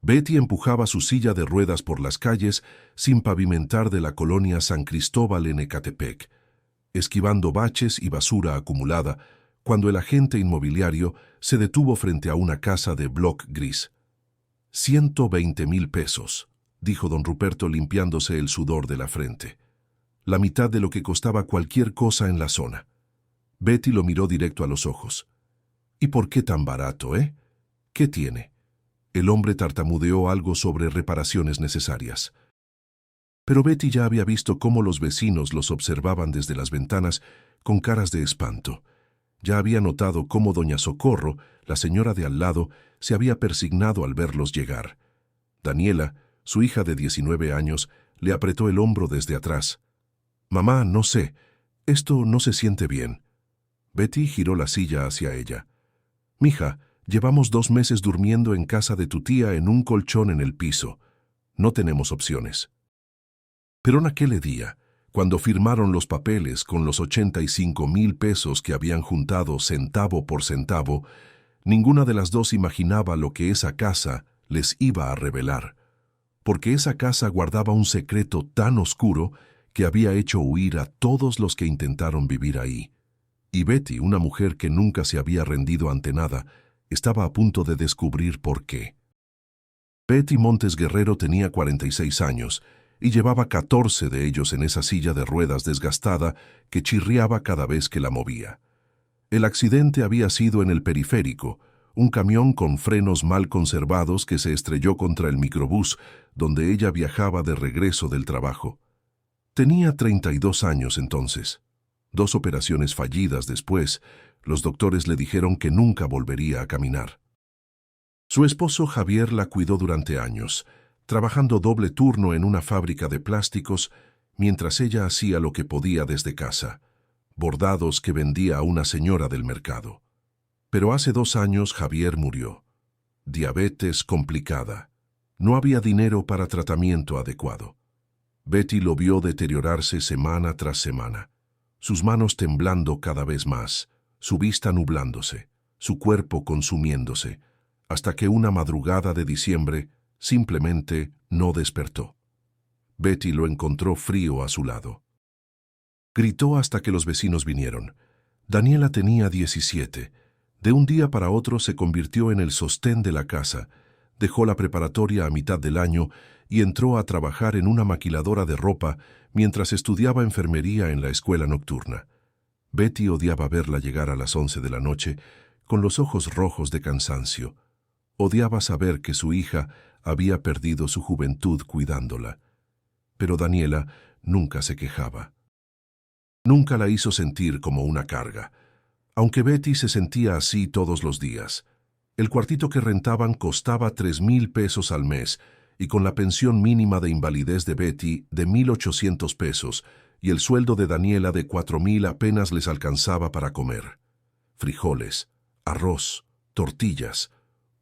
Betty empujaba su silla de ruedas por las calles sin pavimentar de la colonia San Cristóbal en Ecatepec, esquivando baches y basura acumulada, cuando el agente inmobiliario se detuvo frente a una casa de bloc gris. 120,000 pesos, dijo don Ruperto limpiándose el sudor de la frente. La mitad de lo que costaba cualquier cosa en la zona. Betty lo miró directo a los ojos. ¿Y por qué tan barato, eh? ¿Qué tiene? El hombre tartamudeó algo sobre reparaciones necesarias. Pero Betty ya había visto cómo los vecinos los observaban desde las ventanas con caras de espanto. Ya había notado cómo doña Socorro, la señora de al lado, se había persignado al verlos llegar. Daniela, su hija de 19 años, le apretó el hombro desde atrás. «Mamá, no sé, esto no se siente bien». Betty giró la silla hacia ella. «Mija, llevamos 2 meses durmiendo en casa de tu tía en un colchón en el piso. No tenemos opciones». Pero en aquel día, cuando firmaron los papeles con los 85,000 pesos que habían juntado centavo por centavo, ninguna de las dos imaginaba lo que esa casa les iba a revelar, porque esa casa guardaba un secreto tan oscuro que había hecho huir a todos los que intentaron vivir ahí. Y Betty, una mujer que nunca se había rendido ante nada, estaba a punto de descubrir por qué. Betty Montes Guerrero tenía 46 años y llevaba 14 de ellos en esa silla de ruedas desgastada que chirriaba cada vez que la movía. El accidente había sido en el periférico, un camión con frenos mal conservados que se estrelló contra el microbús donde ella viajaba de regreso del trabajo. Tenía 32 años entonces. 2 operaciones fallidas después, los doctores le dijeron que nunca volvería a caminar. Su esposo Javier la cuidó durante años, trabajando doble turno en una fábrica de plásticos, mientras ella hacía lo que podía desde casa, bordados que vendía a una señora del mercado. Pero hace 2 años Javier murió. Diabetes complicada. No había dinero para tratamiento adecuado. Betty lo vio deteriorarse semana tras semana, sus manos temblando cada vez más, su vista nublándose, su cuerpo consumiéndose, hasta que una madrugada de diciembre simplemente no despertó. Betty lo encontró frío a su lado. Gritó hasta que los vecinos vinieron. Daniela tenía 17. De un día para otro se convirtió en el sostén de la casa, dejó la preparatoria a mitad del año y entró a trabajar en una maquiladora de ropa mientras estudiaba enfermería en la escuela nocturna. Betty odiaba verla llegar a las 11 de la noche con los ojos rojos de cansancio. Odiaba saber que su hija había perdido su juventud cuidándola. Pero Daniela nunca se quejaba. Nunca la hizo sentir como una carga, aunque Betty se sentía así todos los días. El cuartito que rentaban costaba 3,000 pesos al mes, y con la pensión mínima de invalidez de Betty de 1,800 pesos y el sueldo de Daniela de 4,000 apenas les alcanzaba para comer. Frijoles, arroz, tortillas,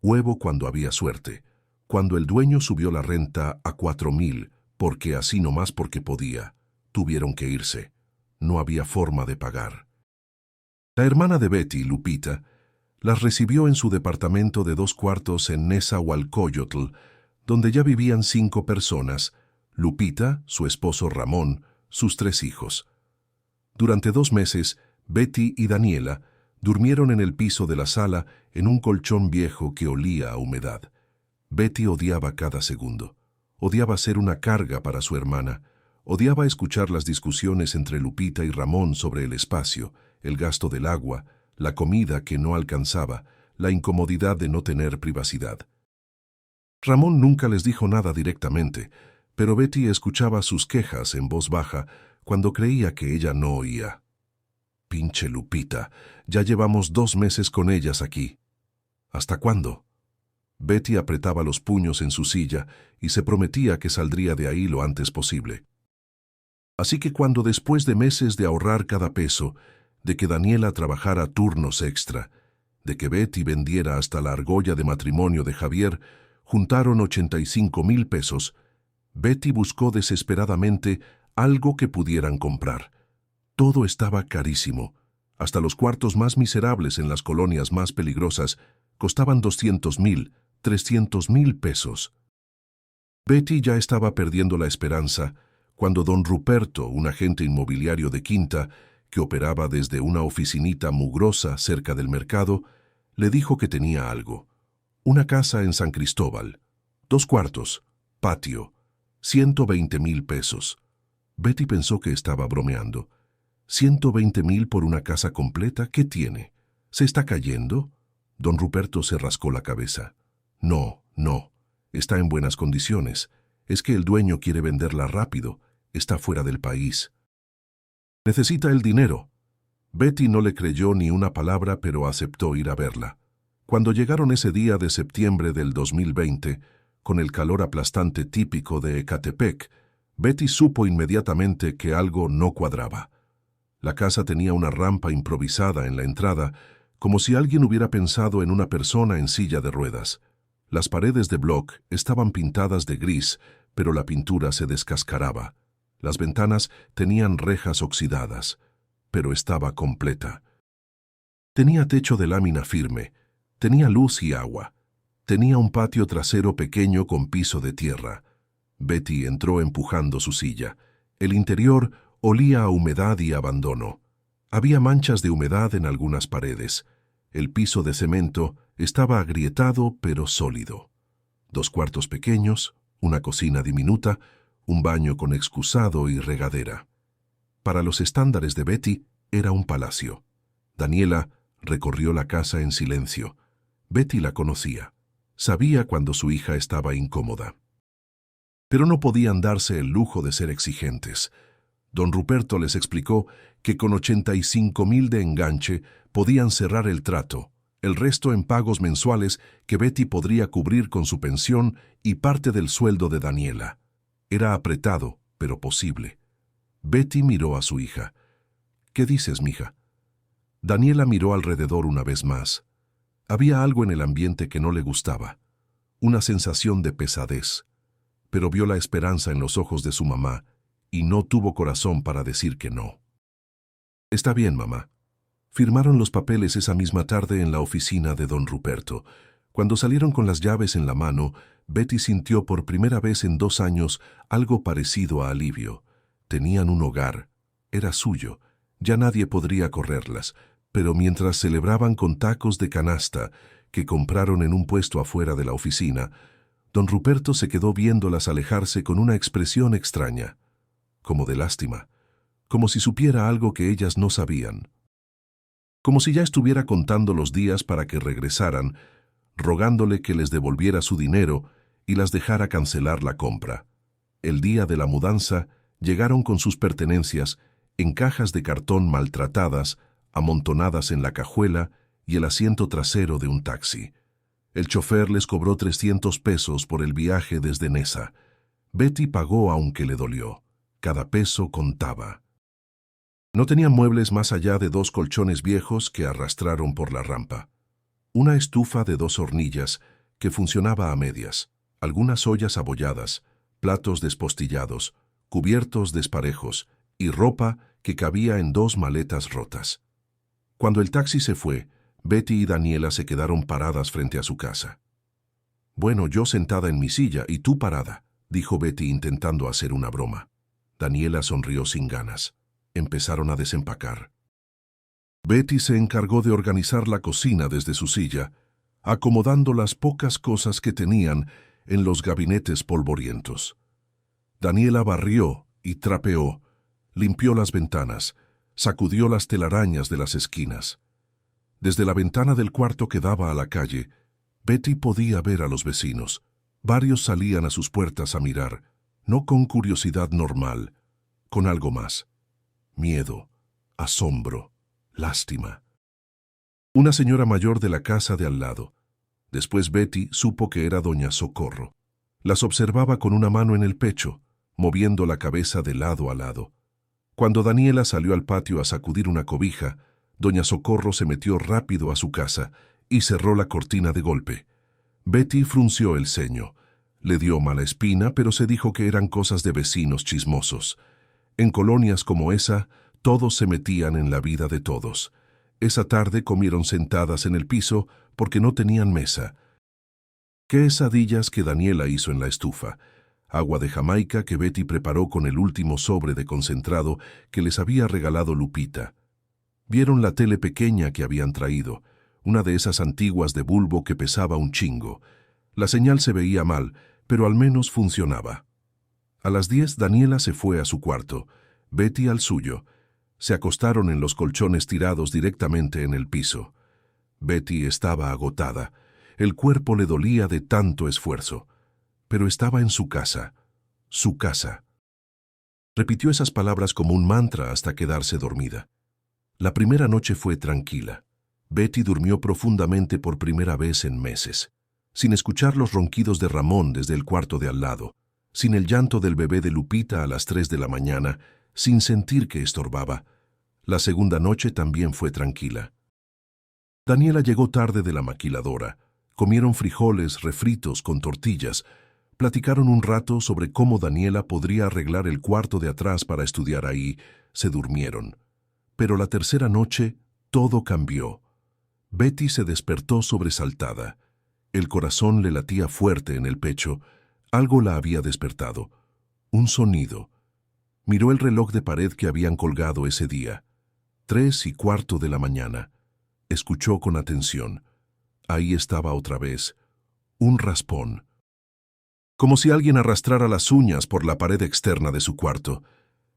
huevo cuando había suerte. Cuando el dueño subió la renta a 4,000, porque así nomás porque podía, tuvieron que irse. No había forma de pagar. La hermana de Betty, Lupita, las recibió en su departamento de 2 cuartos en Nezahualcóyotl, donde ya vivían 5 personas, Lupita, su esposo Ramón, sus 3 hijos. Durante 2 meses, Betty y Daniela durmieron en el piso de la sala en un colchón viejo que olía a humedad. Betty odiaba cada segundo. Odiaba ser una carga para su hermana. Odiaba escuchar las discusiones entre Lupita y Ramón sobre el espacio, el gasto del agua, la comida que no alcanzaba, la incomodidad de no tener privacidad. Ramón nunca les dijo nada directamente, pero Betty escuchaba sus quejas en voz baja cuando creía que ella no oía. «Pinche Lupita, ya llevamos 2 meses con ellas aquí». «¿Hasta cuándo?» Betty apretaba los puños en su silla y se prometía que saldría de ahí lo antes posible. Así que cuando después de meses de ahorrar cada peso, de que Daniela trabajara turnos extra, de que Betty vendiera hasta la argolla de matrimonio de Javier, juntaron 85,000 pesos, Betty buscó desesperadamente algo que pudieran comprar. Todo estaba carísimo. Hasta los cuartos más miserables en las colonias más peligrosas costaban 200,000, $300,000. Betty ya estaba perdiendo la esperanza cuando don Ruperto, un agente inmobiliario de Quinta, que operaba desde una oficinita mugrosa cerca del mercado, le dijo que tenía algo. Una casa en San Cristóbal, 2 cuartos, patio, $120,000. Betty pensó que estaba bromeando. ¿120,000 por una casa completa? ¿Qué tiene? ¿Se está cayendo? Don Ruperto se rascó la cabeza. No, no, está en buenas condiciones. Es que el dueño quiere venderla rápido. Está fuera del país. Necesita el dinero. Betty no le creyó ni una palabra, pero aceptó ir a verla. Cuando llegaron ese día de septiembre del 2020, con el calor aplastante típico de Ecatepec, Betty supo inmediatamente que algo no cuadraba. La casa tenía una rampa improvisada en la entrada, como si alguien hubiera pensado en una persona en silla de ruedas. Las paredes de bloc estaban pintadas de gris, pero la pintura se descascaraba. Las ventanas tenían rejas oxidadas, pero estaba completa. Tenía techo de lámina firme, tenía luz y agua. Tenía un patio trasero pequeño con piso de tierra. Betty entró empujando su silla. El interior olía a humedad y abandono. Había manchas de humedad en algunas paredes. El piso de cemento estaba agrietado pero sólido. 2 cuartos pequeños, una cocina diminuta, un baño con excusado y regadera. Para los estándares de Betty, era un palacio. Daniela recorrió la casa en silencio. Betty la conocía. Sabía cuando su hija estaba incómoda. Pero no podían darse el lujo de ser exigentes. Don Ruperto les explicó que con 85,000 de enganche podían cerrar el trato, el resto en pagos mensuales que Betty podría cubrir con su pensión y parte del sueldo de Daniela. Era apretado, pero posible. Betty miró a su hija. «¿Qué dices, mija?» Daniela miró alrededor una vez más. Había algo en el ambiente que no le gustaba, una sensación de pesadez, pero vio la esperanza en los ojos de su mamá y no tuvo corazón para decir que no. «Está bien, mamá». Firmaron los papeles esa misma tarde en la oficina de don Ruperto. Cuando salieron con las llaves en la mano, Betty sintió por primera vez en 2 años algo parecido a alivio. Tenían un hogar, era suyo, ya nadie podría correrlas, pero mientras celebraban con tacos de canasta que compraron en un puesto afuera de la oficina, don Ruperto se quedó viéndolas alejarse con una expresión extraña, como de lástima, como si supiera algo que ellas no sabían, como si ya estuviera contando los días para que regresaran, rogándole que les devolviera su dinero y las dejara cancelar la compra. El día de la mudanza llegaron con sus pertenencias en cajas de cartón maltratadas, amontonadas en la cajuela y el asiento trasero de un taxi. El chofer les cobró $300 por el viaje desde Nesa. Betty pagó aunque le dolió. Cada peso contaba. No tenían muebles más allá de 2 colchones viejos que arrastraron por la rampa. Una estufa de 2 hornillas que funcionaba a medias, algunas ollas abolladas, platos despostillados, cubiertos desparejos y ropa que cabía en 2 maletas rotas. Cuando el taxi se fue, Betty y Daniela se quedaron paradas frente a su casa. «Bueno, yo sentada en mi silla y tú parada», dijo Betty intentando hacer una broma. Daniela sonrió sin ganas. Empezaron a desempacar. Betty se encargó de organizar la cocina desde su silla, acomodando las pocas cosas que tenían en los gabinetes polvorientos. Daniela barrió y trapeó, limpió las ventanas, sacudió las telarañas de las esquinas. Desde la ventana del cuarto que daba a la calle, Betty podía ver a los vecinos. Varios salían a sus puertas a mirar, no con curiosidad normal, con algo más. Miedo, asombro, lástima. Una señora mayor de la casa de al lado. Después Betty supo que era doña Socorro. Las observaba con una mano en el pecho, moviendo la cabeza de lado a lado. Cuando Daniela salió al patio a sacudir una cobija, doña Socorro se metió rápido a su casa y cerró la cortina de golpe. Betty frunció el ceño. Le dio mala espina, pero se dijo que eran cosas de vecinos chismosos. En colonias como esa, todos se metían en la vida de todos. Esa tarde comieron sentadas en el piso porque no tenían mesa. Quesadillas que Daniela hizo en la estufa, agua de Jamaica que Betty preparó con el último sobre de concentrado que les había regalado Lupita. Vieron la tele pequeña que habían traído, una de esas antiguas de bulbo que pesaba un chingo. La señal se veía mal, pero al menos funcionaba. A las 10 Daniela se fue a su cuarto, Betty al suyo. Se acostaron en los colchones tirados directamente en el piso. Betty estaba agotada. El cuerpo le dolía de tanto esfuerzo. Pero estaba en su casa. Su casa. Repitió esas palabras como un mantra hasta quedarse dormida. La primera noche fue tranquila. Betty durmió profundamente por primera vez en meses, sin escuchar los ronquidos de Ramón desde el cuarto de al lado, sin el llanto del bebé de Lupita a las 3 de la mañana, sin sentir que estorbaba. La segunda noche también fue tranquila. Daniela llegó tarde de la maquiladora. Comieron frijoles refritos con tortillas. Platicaron un rato sobre cómo Daniela podría arreglar el cuarto de atrás para estudiar ahí. Se durmieron. Pero la tercera noche, todo cambió. Betty se despertó sobresaltada. El corazón le latía fuerte en el pecho. Algo la había despertado. Un sonido. Miró el reloj de pared que habían colgado ese día. 3:15 de la mañana. Escuchó con atención. Ahí estaba otra vez. Un raspón. Como si alguien arrastrara las uñas por la pared externa de su cuarto.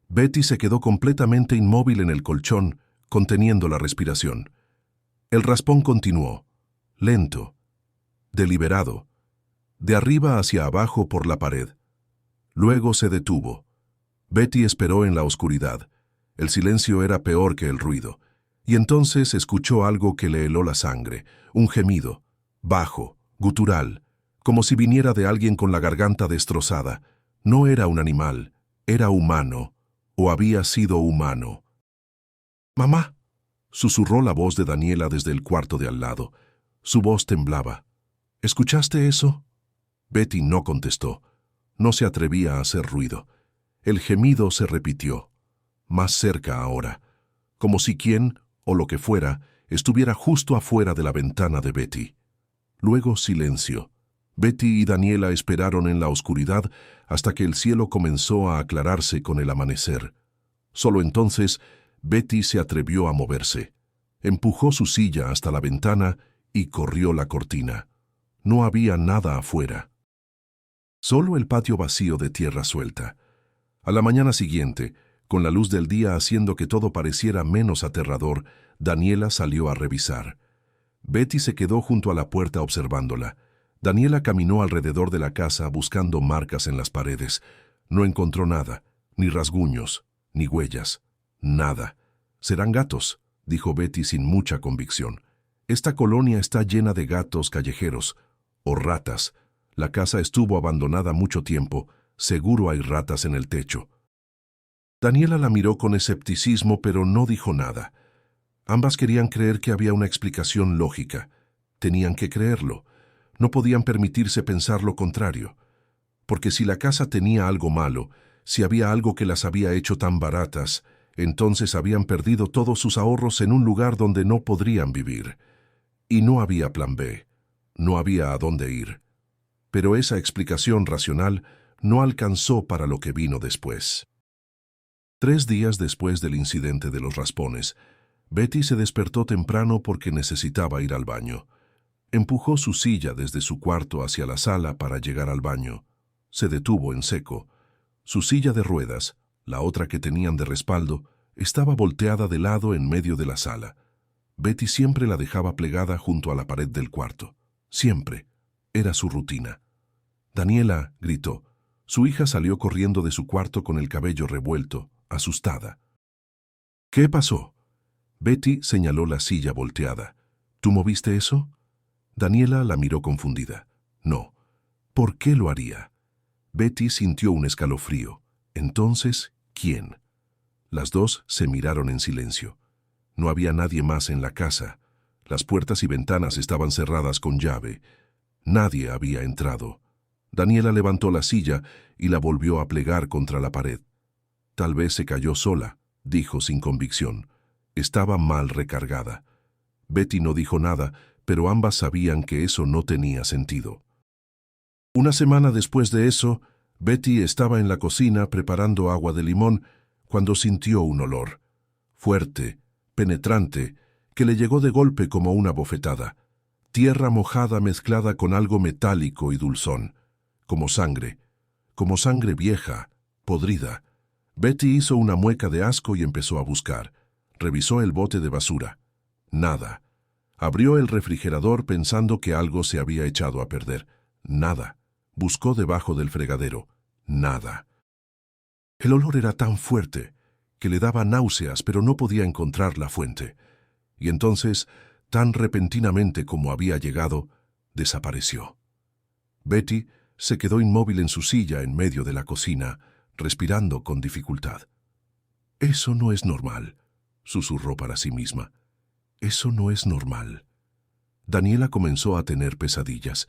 Betty se quedó completamente inmóvil en el colchón, conteniendo la respiración. El raspón continuó, lento, deliberado, de arriba hacia abajo por la pared. Luego se detuvo. Betty esperó en la oscuridad. El silencio era peor que el ruido. Y entonces escuchó algo que le heló la sangre, un gemido, bajo, gutural, como si viniera de alguien con la garganta destrozada. No era un animal, era humano, o había sido humano. «¡Mamá!», susurró la voz de Daniela desde el cuarto de al lado. Su voz temblaba. «¿Escuchaste eso?». Betty no contestó. No se atrevía a hacer ruido. El gemido se repitió, más cerca ahora, como si quien, o lo que fuera, estuviera justo afuera de la ventana de Betty. Luego silencio. Betty y Daniela esperaron en la oscuridad hasta que el cielo comenzó a aclararse con el amanecer. Solo entonces, Betty se atrevió a moverse. Empujó su silla hasta la ventana y corrió la cortina. No había nada afuera. Solo el patio vacío de tierra suelta. A la mañana siguiente, con la luz del día haciendo que todo pareciera menos aterrador, Daniela salió a revisar. Betty se quedó junto a la puerta observándola. Daniela caminó alrededor de la casa buscando marcas en las paredes. No encontró nada, ni rasguños, ni huellas, nada. «Serán gatos», dijo Betty sin mucha convicción. «Esta colonia está llena de gatos callejeros, o ratas. La casa estuvo abandonada mucho tiempo, seguro hay ratas en el techo». Daniela la miró con escepticismo, pero no dijo nada. Ambas querían creer que había una explicación lógica. Tenían que creerlo. No podían permitirse pensar lo contrario. Porque si la casa tenía algo malo, si había algo que las había hecho tan baratas, entonces habían perdido todos sus ahorros en un lugar donde no podrían vivir. Y no había plan B. No había a dónde ir. Pero esa explicación racional no alcanzó para lo que vino después. 3 días después del incidente de los raspones, Betty se despertó temprano porque necesitaba ir al baño. Empujó su silla desde su cuarto hacia la sala para llegar al baño. Se detuvo en seco. Su silla de ruedas, la otra que tenían de respaldo, estaba volteada de lado en medio de la sala. Betty siempre la dejaba plegada junto a la pared del cuarto. Siempre. Era su rutina. «Daniela», gritó. Su hija salió corriendo de su cuarto con el cabello revuelto, asustada. «¿Qué pasó?». Betty señaló la silla volteada. «¿Tú moviste eso?». Daniela la miró confundida. «No». «¿Por qué lo haría?». Betty sintió un escalofrío. Entonces, ¿quién? Las dos se miraron en silencio. No había nadie más en la casa. Las puertas y ventanas estaban cerradas con llave. Nadie había entrado. Daniela levantó la silla y la volvió a plegar contra la pared. «Tal vez se cayó sola», dijo sin convicción. Estaba mal recargada. Betty no dijo nada, pero ambas sabían que eso no tenía sentido. Una semana después de eso, Betty estaba en la cocina preparando agua de limón cuando sintió un olor, fuerte, penetrante, que le llegó de golpe como una bofetada. Tierra mojada mezclada con algo metálico y dulzón, como sangre vieja, podrida. Betty hizo una mueca de asco y empezó a buscar. Revisó el bote de basura. Nada. Abrió el refrigerador pensando que algo se había echado a perder. Nada. Buscó debajo del fregadero. Nada. El olor era tan fuerte que le daba náuseas, pero no podía encontrar la fuente. Y entonces, tan repentinamente como había llegado, desapareció. Betty se quedó inmóvil en su silla en medio de la cocina, respirando con dificultad. «Eso no es normal», susurró para sí misma. «Eso no es normal». Daniela comenzó a tener pesadillas.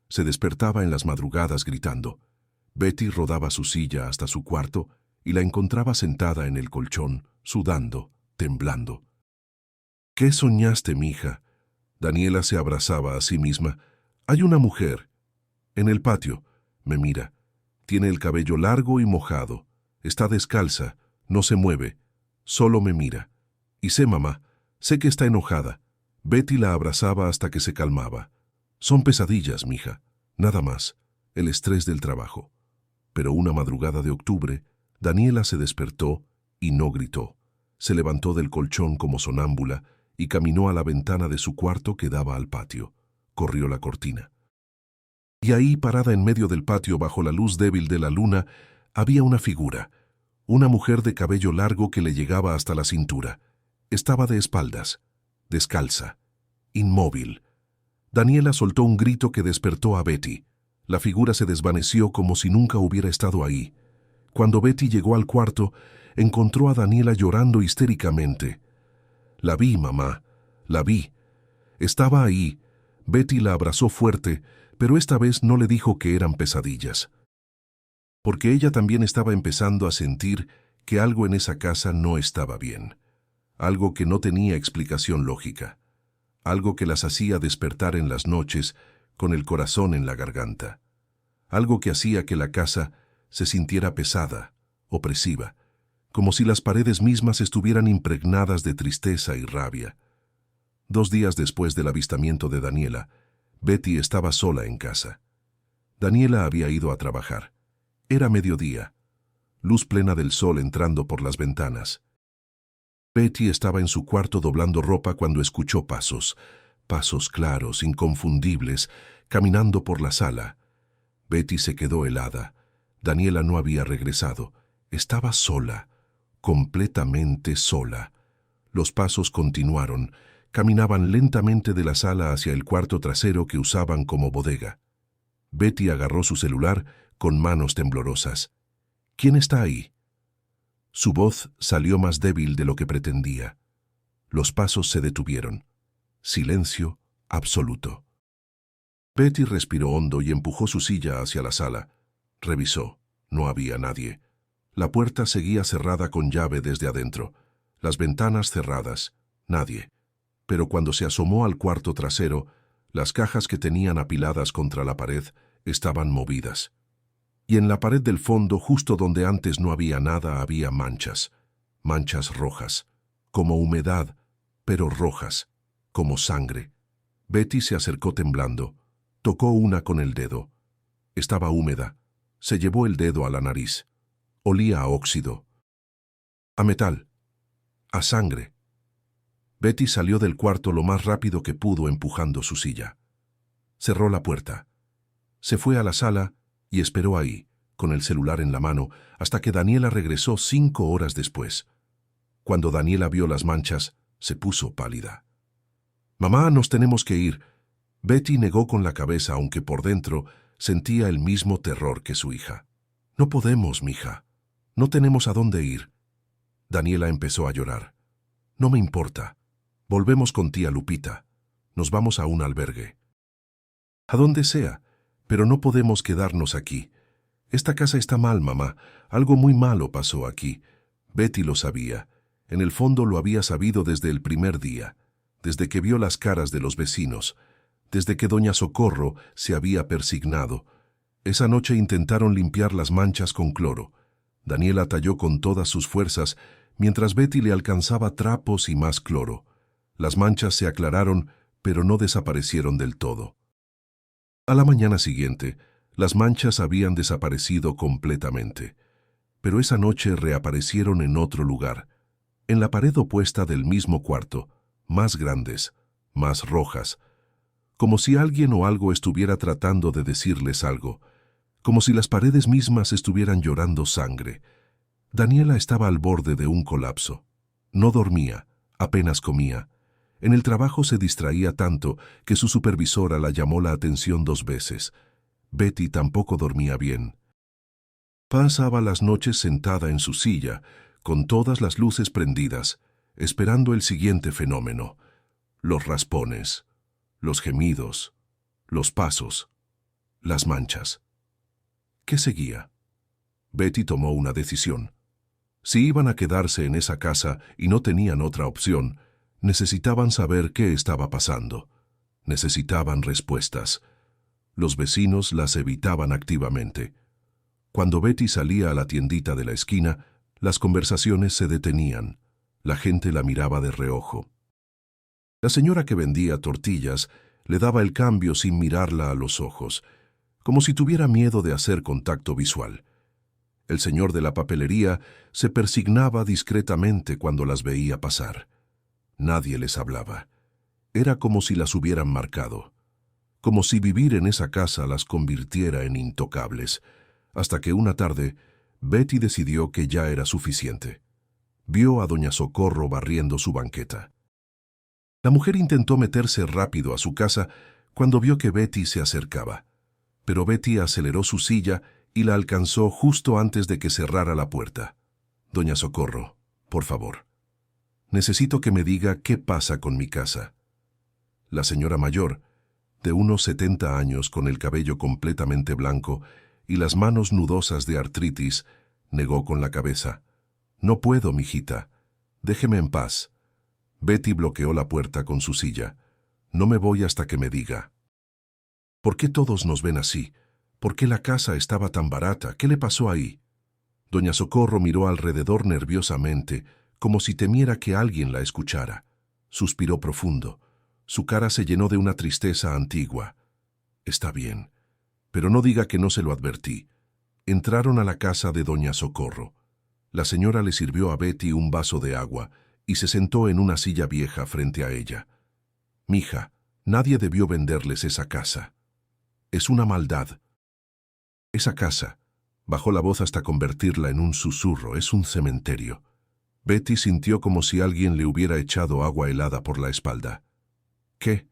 Se despertaba en las madrugadas gritando. Betty rodaba su silla hasta su cuarto y la encontraba sentada en el colchón, sudando, temblando. «¿Qué soñaste, mija?» Daniela se abrazaba a sí misma. «Hay una mujer. En el patio. Me mira. Tiene el cabello largo y mojado. Está descalza. No se mueve. Solo me mira. Y sé, mamá, sé que está enojada». Betty la abrazaba hasta que se calmaba. «Son pesadillas, mija. Nada más. El estrés del trabajo». Pero una madrugada de octubre, Daniela se despertó y no gritó. Se levantó del colchón como sonámbula y caminó a la ventana de su cuarto que daba al patio. Corrió la cortina. Y ahí, parada en medio del patio bajo la luz débil de la luna, había una figura, una mujer de cabello largo que le llegaba hasta la cintura. Estaba de espaldas, descalza, inmóvil. Daniela soltó un grito que despertó a Betty. La figura se desvaneció como si nunca hubiera estado ahí. Cuando Betty llegó al cuarto, encontró a Daniela llorando histéricamente. «La vi, mamá, la vi. Estaba ahí». Betty la abrazó fuerte, pero esta vez no le dijo que eran pesadillas. Porque ella también estaba empezando a sentir que algo en esa casa no estaba bien. Algo que no tenía explicación lógica. Algo que las hacía despertar en las noches con el corazón en la garganta. Algo que hacía que la casa se sintiera pesada, opresiva, como si las paredes mismas estuvieran impregnadas de tristeza y rabia. 2 días después del avistamiento de Daniela, Betty estaba sola en casa. Daniela había ido a trabajar. Era mediodía, luz plena del sol entrando por las ventanas. Betty estaba en su cuarto doblando ropa cuando escuchó pasos claros, inconfundibles, caminando por la sala. Betty se quedó helada. Daniela no había regresado. Estaba sola, completamente sola. Los pasos continuaron. Caminaban lentamente de la sala hacia el cuarto trasero que usaban como bodega. Betty agarró su celular con manos temblorosas. «¿Quién está ahí?» Su voz salió más débil de lo que pretendía. Los pasos se detuvieron. Silencio absoluto. Betty respiró hondo y empujó su silla hacia la sala. Revisó. No había nadie. La puerta seguía cerrada con llave desde adentro. Las ventanas cerradas. Nadie. Pero cuando se asomó al cuarto trasero, las cajas que tenían apiladas contra la pared estaban movidas. Y en la pared del fondo, justo donde antes no había nada, había manchas. Manchas rojas. Como humedad, pero rojas. Como sangre. Betty se acercó temblando. Tocó una con el dedo. Estaba húmeda. Se llevó el dedo a la nariz. Olía a óxido. A metal. A sangre. Betty salió del cuarto lo más rápido que pudo empujando su silla. Cerró la puerta. Se fue a la sala y esperó ahí, con el celular en la mano, hasta que Daniela regresó 5 horas después. Cuando Daniela vio las manchas, se puso pálida. «Mamá, nos tenemos que ir». Betty negó con la cabeza, aunque por dentro sentía el mismo terror que su hija. «No podemos, mija. No tenemos a dónde ir». Daniela empezó a llorar. «No me importa. Volvemos con tía Lupita. Nos vamos a un albergue». «A donde sea, pero no podemos quedarnos aquí. Esta casa está mal, mamá. Algo muy malo pasó aquí». Betty lo sabía. En el fondo lo había sabido desde el primer día, desde que vio las caras de los vecinos, desde que doña Socorro se había persignado. Esa noche intentaron limpiar las manchas con cloro. Daniela talló con todas sus fuerzas, mientras Betty le alcanzaba trapos y más cloro. Las manchas se aclararon, pero no desaparecieron del todo. A la mañana siguiente, las manchas habían desaparecido completamente. Pero esa noche reaparecieron en otro lugar, en la pared opuesta del mismo cuarto, más grandes, más rojas, como si alguien o algo estuviera tratando de decirles algo, como si las paredes mismas estuvieran llorando sangre. Daniela estaba al borde de un colapso. No dormía, apenas comía. En el trabajo se distraía tanto que su supervisora la llamó la atención 2 veces. Betty tampoco dormía bien. Pasaba las noches sentada en su silla, con todas las luces prendidas, esperando el siguiente fenómeno: los raspones, los gemidos, los pasos, las manchas. ¿Qué seguía? Betty tomó una decisión. Si iban a quedarse en esa casa y no tenían otra opción, necesitaban saber qué estaba pasando. Necesitaban respuestas. Los vecinos las evitaban activamente. Cuando Betty salía a la tiendita de la esquina, las conversaciones se detenían. La gente la miraba de reojo. La señora que vendía tortillas le daba el cambio sin mirarla a los ojos, como si tuviera miedo de hacer contacto visual. El señor de la papelería se persignaba discretamente cuando las veía pasar. Nadie les hablaba. Era como si las hubieran marcado, como si vivir en esa casa las convirtiera en intocables, hasta que una tarde Betty decidió que ya era suficiente. Vio a doña Socorro barriendo su banqueta. La mujer intentó meterse rápido a su casa cuando vio que Betty se acercaba, pero Betty aceleró su silla y la alcanzó justo antes de que cerrara la puerta. Doña Socorro, por favor, necesito que me diga qué pasa con mi casa. La señora mayor, de unos 70 años con el cabello completamente blanco y las manos nudosas de artritis, negó con la cabeza. No puedo, mijita. Déjeme en paz. Betty bloqueó la puerta con su silla. No me voy hasta que me diga. ¿Por qué todos nos ven así? ¿Por qué la casa estaba tan barata? ¿Qué le pasó ahí? Doña Socorro miró alrededor nerviosamente, como si temiera que alguien la escuchara. Suspiró profundo. Su cara se llenó de una tristeza antigua. Está bien, pero no diga que no se lo advertí. Entraron a la casa de doña Socorro. La señora le sirvió a Betty un vaso de agua y se sentó en una silla vieja frente a ella. Mija, nadie debió venderles esa casa. Es una maldad. Esa casa, bajó la voz hasta convertirla en un susurro, es un cementerio. Betty sintió como si alguien le hubiera echado agua helada por la espalda. ¿Qué?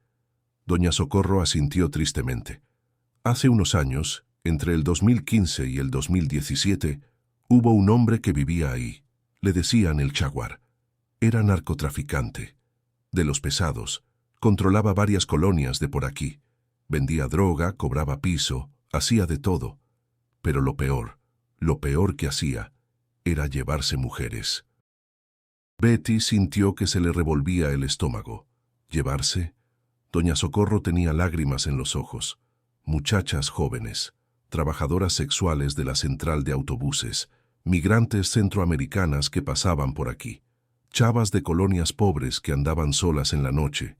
Doña Socorro asintió tristemente. Hace unos años, entre el 2015 y el 2017, hubo un hombre que vivía ahí. Le decían el Jaguar. Era narcotraficante. De los pesados. Controlaba varias colonias de por aquí. Vendía droga, cobraba piso, hacía de todo. Pero lo peor que hacía, era llevarse mujeres. Betty sintió que se le revolvía el estómago. ¿Llevarse? Doña Socorro tenía lágrimas en los ojos. Muchachas jóvenes, trabajadoras sexuales de la central de autobuses, migrantes centroamericanas que pasaban por aquí, chavas de colonias pobres que andaban solas en la noche.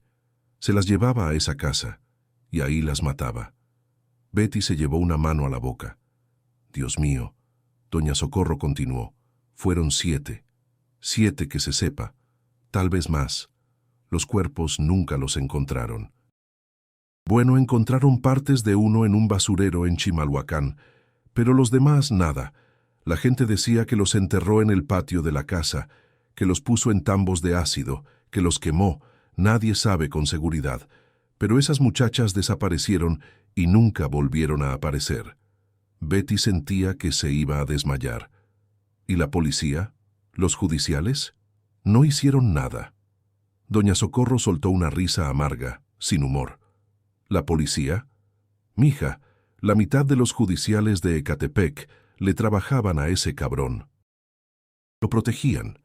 Se las llevaba a esa casa, y ahí las mataba. Betty se llevó una mano a la boca. Dios mío, doña Socorro continuó, fueron 7. 7 que se sepa, tal vez más. Los cuerpos nunca los encontraron. Bueno, encontraron partes de uno en un basurero en Chimalhuacán, pero los demás nada. La gente decía que los enterró en el patio de la casa, que los puso en tambos de ácido, que los quemó. Nadie sabe con seguridad. Pero esas muchachas desaparecieron y nunca volvieron a aparecer. Betty sentía que se iba a desmayar. ¿Y la policía? ¿Los judiciales? No hicieron nada. Doña Socorro soltó una risa amarga, sin humor. ¿La policía? Mija, la mitad de los judiciales de Ecatepec le trabajaban a ese cabrón. Lo protegían.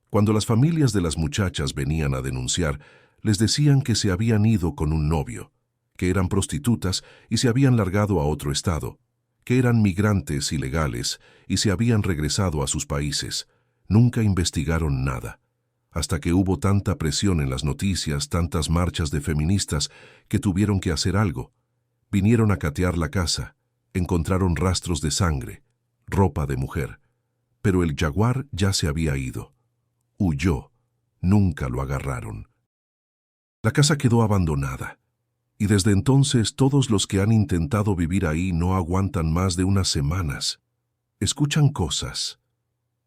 Cuando las familias de las muchachas venían a denunciar, les decían que se habían ido con un novio, que eran prostitutas y se habían largado a otro estado, que eran migrantes ilegales y se habían regresado a sus países. Nunca investigaron nada, hasta que hubo tanta presión en las noticias, tantas marchas de feministas, que tuvieron que hacer algo. Vinieron a catear la casa, encontraron rastros de sangre, ropa de mujer. Pero el jaguar ya se había ido. Huyó. Nunca lo agarraron. La casa quedó abandonada. Y desde entonces todos los que han intentado vivir ahí no aguantan más de unas semanas. Escuchan cosas,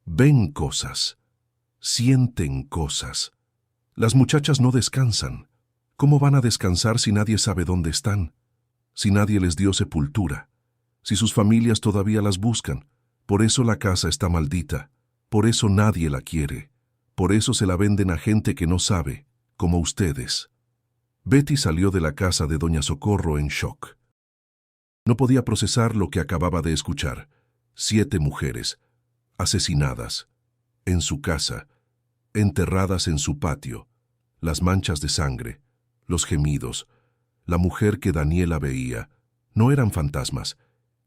ven cosas, sienten cosas. Las muchachas no descansan. ¿Cómo van a descansar si nadie sabe dónde están? Si nadie les dio sepultura, si sus familias todavía las buscan. Por eso la casa está maldita, por eso nadie la quiere, por eso se la venden a gente que no sabe, como ustedes. Betty salió de la casa de Doña Socorro en shock. No podía procesar lo que acababa de escuchar. 7 mujeres, asesinadas, en su casa, enterradas en su patio, las manchas de sangre, los gemidos. La mujer que Daniela veía no eran fantasmas,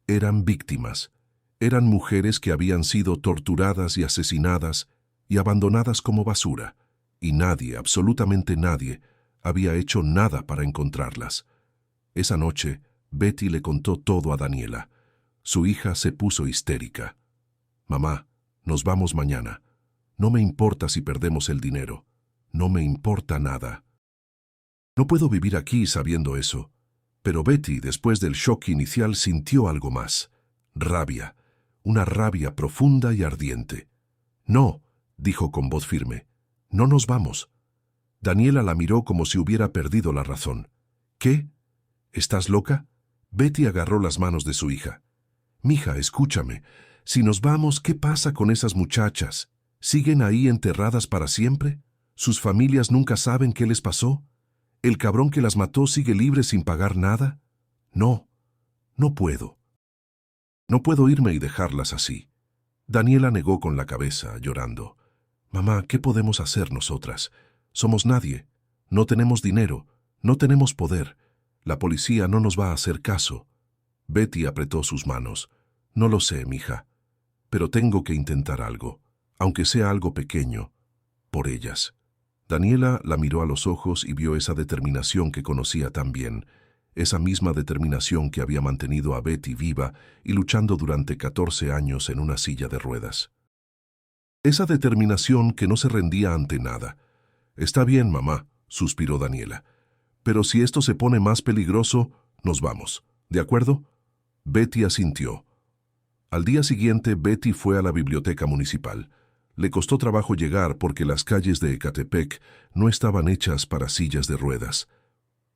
eran víctimas. Eran mujeres que habían sido torturadas y asesinadas y abandonadas como basura, y nadie, absolutamente nadie, había hecho nada para encontrarlas. Esa noche, Betty le contó todo a Daniela. Su hija se puso histérica. «Mamá, nos vamos mañana. No me importa si perdemos el dinero. No me importa nada. No puedo vivir aquí sabiendo eso». Pero Betty, después del shock inicial, sintió algo más. Rabia. Una rabia profunda y ardiente. «No», dijo con voz firme. «No nos vamos». Daniela la miró como si hubiera perdido la razón. «¿Qué? ¿Estás loca?» Betty agarró las manos de su hija. «Mija, escúchame. Si nos vamos, ¿qué pasa con esas muchachas? ¿Siguen ahí enterradas para siempre? ¿Sus familias nunca saben qué les pasó? ¿El cabrón que las mató sigue libre sin pagar nada? No, no puedo. No puedo irme y dejarlas así». Daniela negó con la cabeza, llorando. «Mamá, ¿qué podemos hacer nosotras? Somos nadie. No tenemos dinero. No tenemos poder. La policía no nos va a hacer caso». Betty apretó sus manos. «No lo sé, mija. Pero tengo que intentar algo, aunque sea algo pequeño, por ellas». Daniela la miró a los ojos y vio esa determinación que conocía tan bien, esa misma determinación que había mantenido a Betty viva y luchando durante 14 años en una silla de ruedas. Esa determinación que no se rendía ante nada. «Está bien, mamá», suspiró Daniela. «Pero si esto se pone más peligroso, nos vamos. ¿De acuerdo?» Betty asintió. Al día siguiente, Betty fue a la biblioteca municipal. Le costó trabajo llegar porque las calles de Ecatepec no estaban hechas para sillas de ruedas.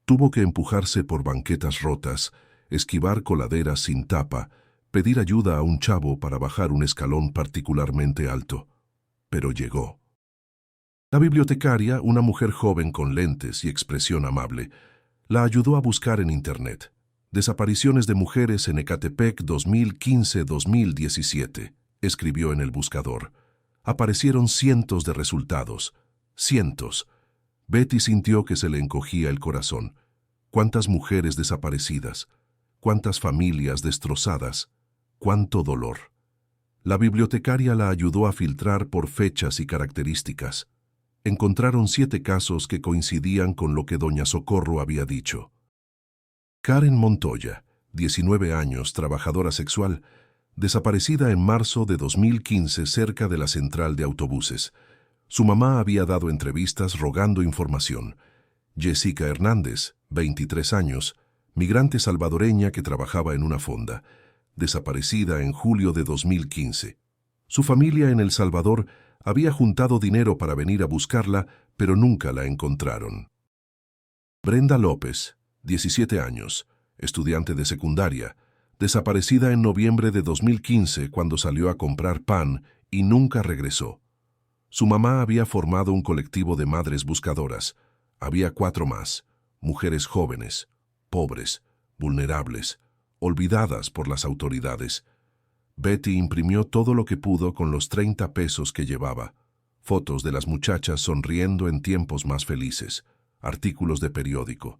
Tuvo que empujarse por banquetas rotas, esquivar coladeras sin tapa, pedir ayuda a un chavo para bajar un escalón particularmente alto. Pero llegó. La bibliotecaria, una mujer joven con lentes y expresión amable, la ayudó a buscar en Internet. «Desapariciones de mujeres en Ecatepec 2015-2017», escribió en el buscador. Aparecieron cientos de resultados. Cientos. Betty sintió que se le encogía el corazón. Cuántas mujeres desaparecidas, cuántas familias destrozadas, cuánto dolor. La bibliotecaria la ayudó a filtrar por fechas y características. Encontraron 7 casos que coincidían con lo que Doña Socorro había dicho. Karen Montoya, 19 años, trabajadora sexual, desaparecida en marzo de 2015 cerca de la central de autobuses. Su mamá había dado entrevistas rogando información. Jessica Hernández, 23 años, migrante salvadoreña que trabajaba en una fonda, desaparecida en julio de 2015. Su familia en El Salvador había juntado dinero para venir a buscarla, pero nunca la encontraron. Brenda López, 17 años, estudiante de secundaria, desaparecida en noviembre de 2015 cuando salió a comprar pan y nunca regresó. Su mamá había formado un colectivo de madres buscadoras. Había 4 más, mujeres jóvenes, pobres, vulnerables, olvidadas por las autoridades. Betty imprimió todo lo que pudo con los 30 pesos que llevaba. Fotos de las muchachas sonriendo en tiempos más felices, artículos de periódico,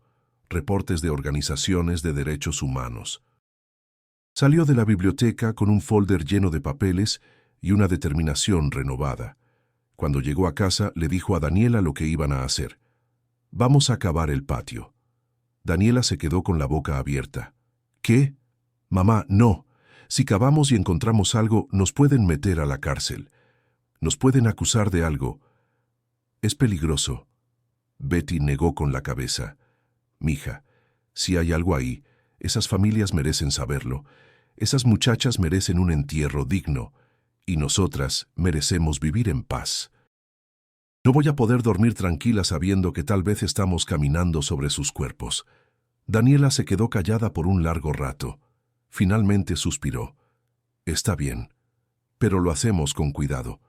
reportes de organizaciones de derechos humanos. Salió de la biblioteca con un folder lleno de papeles y una determinación renovada. Cuando llegó a casa, le dijo a Daniela lo que iban a hacer. «Vamos a cavar el patio». Daniela se quedó con la boca abierta. «¿Qué? Mamá, no. Si cavamos y encontramos algo, nos pueden meter a la cárcel. Nos pueden acusar de algo. Es peligroso». Betty negó con la cabeza. «Mija, si hay algo ahí, esas familias merecen saberlo. Esas muchachas merecen un entierro digno, y nosotras merecemos vivir en paz. No voy a poder dormir tranquila sabiendo que tal vez estamos caminando sobre sus cuerpos». Daniela se quedó callada por un largo rato. Finalmente suspiró. «Está bien, pero lo hacemos con cuidado.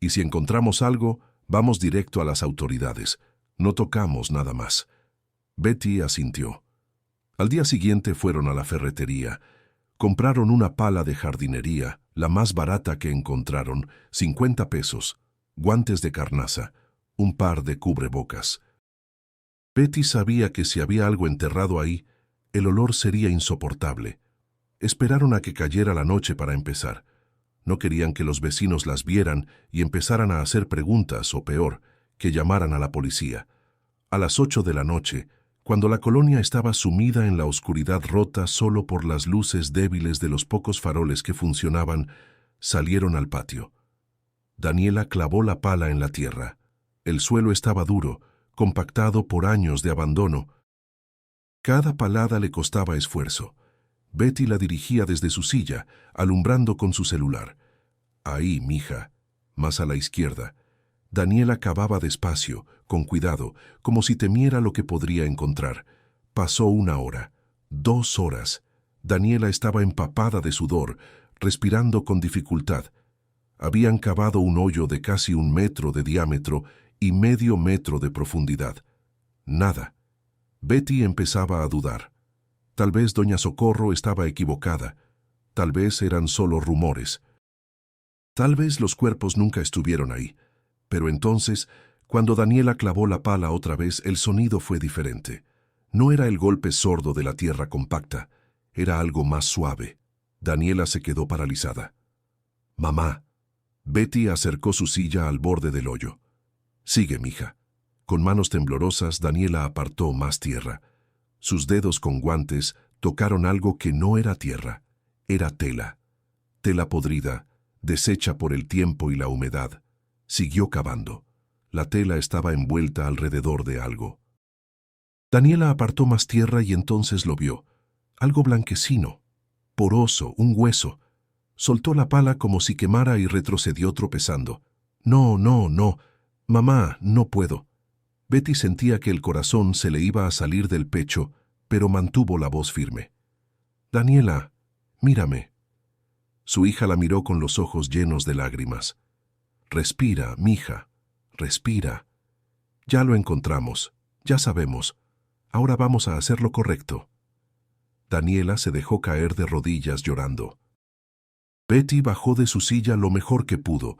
Y si encontramos algo, vamos directo a las autoridades. No tocamos nada más». Betty asintió. Al día siguiente fueron a la ferretería. Compraron una pala de jardinería, la más barata que encontraron, 50 pesos, guantes de carnaza, un par de cubrebocas. Betty sabía que si había algo enterrado ahí, el olor sería insoportable. Esperaron a que cayera la noche para empezar. No querían que los vecinos las vieran y empezaran a hacer preguntas, o peor, que llamaran a la policía. A las 8 de la noche, cuando la colonia estaba sumida en la oscuridad rota solo por las luces débiles de los pocos faroles que funcionaban, salieron al patio. Daniela clavó la pala en la tierra. El suelo estaba duro, compactado por años de abandono. Cada palada le costaba esfuerzo. Betty la dirigía desde su silla, alumbrando con su celular. «Ahí, mija», más a la izquierda. Daniela cavaba despacio, con cuidado, como si temiera lo que podría encontrar. Pasó 1 hora, 2 horas. Daniela estaba empapada de sudor, respirando con dificultad. Habían cavado un hoyo de casi 1 metro de diámetro y medio metro de profundidad. Nada. Betty empezaba a dudar. Tal vez doña Socorro estaba equivocada. Tal vez eran solo rumores. Tal vez los cuerpos nunca estuvieron ahí. Pero entonces, cuando Daniela clavó la pala otra vez, el sonido fue diferente. No era el golpe sordo de la tierra compacta. Era algo más suave. Daniela se quedó paralizada. «Mamá». Betty acercó su silla al borde del hoyo. «Sigue, mija». Con manos temblorosas, Daniela apartó más tierra. Sus dedos con guantes tocaron algo que no era tierra. Era tela. Tela podrida, deshecha por el tiempo y la humedad. Siguió cavando. La tela estaba envuelta alrededor de algo. Daniela apartó más tierra y entonces lo vio. Algo blanquecino, poroso, un hueso. Soltó la pala como si quemara y retrocedió tropezando. «No, no, no. Mamá, no puedo». Betty sentía que el corazón se le iba a salir del pecho, pero mantuvo la voz firme. «Daniela, mírame». Su hija la miró con los ojos llenos de lágrimas. «Respira, mija, respira. Ya lo encontramos, ya sabemos. Ahora vamos a hacer lo correcto». Daniela se dejó caer de rodillas llorando. Betty bajó de su silla lo mejor que pudo,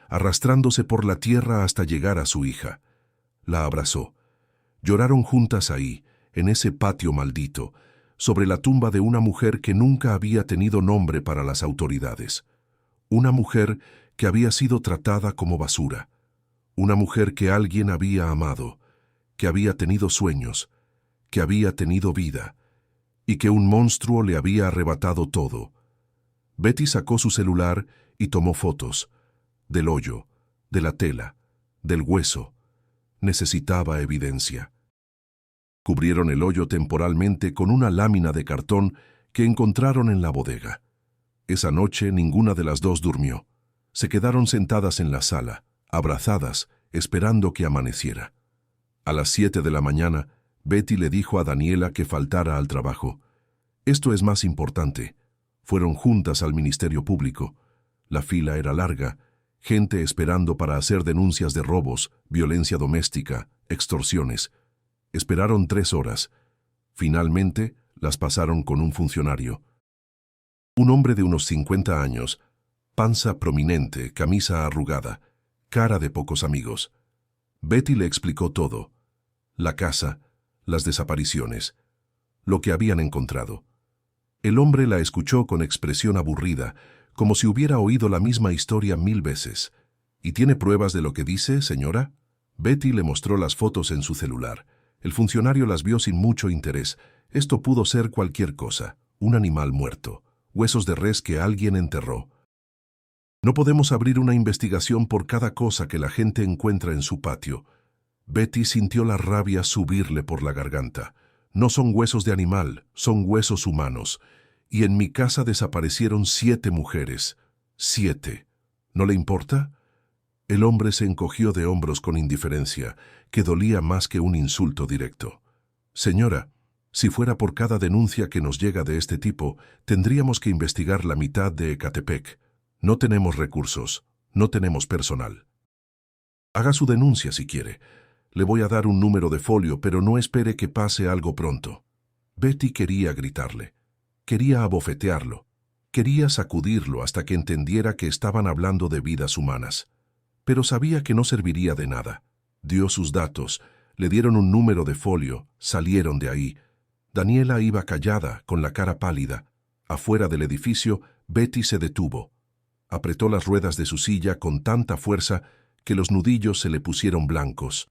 arrastrándose por la tierra hasta llegar a su hija. La abrazó. Lloraron juntas ahí, en ese patio maldito, sobre la tumba de una mujer que nunca había tenido nombre para las autoridades. Una mujer que había sido tratada como basura. Una mujer que alguien había amado, que había tenido sueños, que había tenido vida, y que un monstruo le había arrebatado todo. Betty sacó su celular y tomó fotos, del hoyo, de la tela, del hueso. Necesitaba evidencia. Cubrieron el hoyo temporalmente con una lámina de cartón que encontraron en la bodega. Esa noche ninguna de las dos durmió. Se quedaron sentadas en la sala, abrazadas, esperando que amaneciera. A las 7 de la mañana, Betty le dijo a Daniela que faltara al trabajo. «Esto es más importante». Fueron juntas al Ministerio Público. La fila era larga, gente esperando para hacer denuncias de robos, violencia doméstica, extorsiones. Esperaron 3 horas. Finalmente, las pasaron con un funcionario. Un hombre de unos 50 años, panza prominente, camisa arrugada, cara de pocos amigos. Betty le explicó todo. La casa, las desapariciones, lo que habían encontrado. El hombre la escuchó con expresión aburrida, como si hubiera oído la misma historia 1000 veces. ¿Y tiene pruebas de lo que dice, señora? Betty le mostró las fotos en su celular. El funcionario las vio sin mucho interés. Esto pudo ser cualquier cosa. Un animal muerto. Huesos de res que alguien enterró. No podemos abrir una investigación por cada cosa que la gente encuentra en su patio. Betty sintió la rabia subirle por la garganta. No son huesos de animal, son huesos humanos. Y en mi casa desaparecieron 7 mujeres. 7. ¿No le importa? El hombre se encogió de hombros con indiferencia, que dolía más que un insulto directo. Señora, si fuera por cada denuncia que nos llega de este tipo, tendríamos que investigar la mitad de Ecatepec. No tenemos recursos, no tenemos personal. Haga su denuncia si quiere. Le voy a dar un número de folio, pero no espere que pase algo pronto. Betty quería gritarle. Quería abofetearlo. Quería sacudirlo hasta que entendiera que estaban hablando de vidas humanas. Pero sabía que no serviría de nada. Dio sus datos, le dieron un número de folio, salieron de ahí. Daniela iba callada, con la cara pálida. Afuera del edificio, Betty se detuvo. Apretó las ruedas de su silla con tanta fuerza que los nudillos se le pusieron blancos.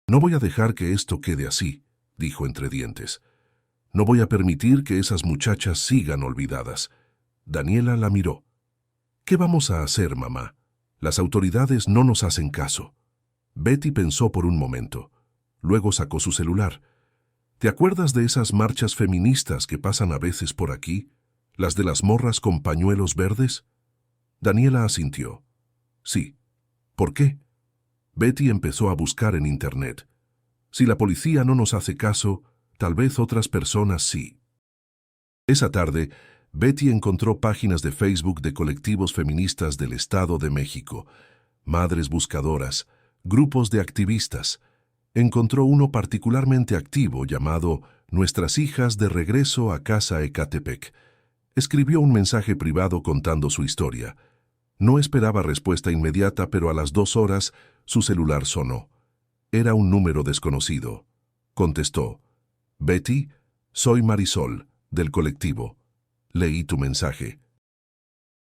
«No voy a dejar que esto quede así», dijo entre dientes. «No voy a permitir que esas muchachas sigan olvidadas». Daniela la miró. «¿Qué vamos a hacer, mamá? Las autoridades no nos hacen caso». Betty pensó por un momento. Luego sacó su celular. «¿Te acuerdas de esas marchas feministas que pasan a veces por aquí? ¿Las de las morras con pañuelos verdes?» Daniela asintió. «Sí». «¿Por qué?» Betty empezó a buscar en Internet. Si la policía no nos hace caso, tal vez otras personas sí. Esa tarde, Betty encontró páginas de Facebook de colectivos feministas del Estado de México, madres buscadoras, grupos de activistas. Encontró uno particularmente activo llamado Nuestras hijas de regreso a casa Ecatepec. Escribió un mensaje privado contando su historia. No esperaba respuesta inmediata, pero a las 2 horas su celular sonó. Era un número desconocido. Contestó. «Betty, soy Marisol, del colectivo. Leí tu mensaje».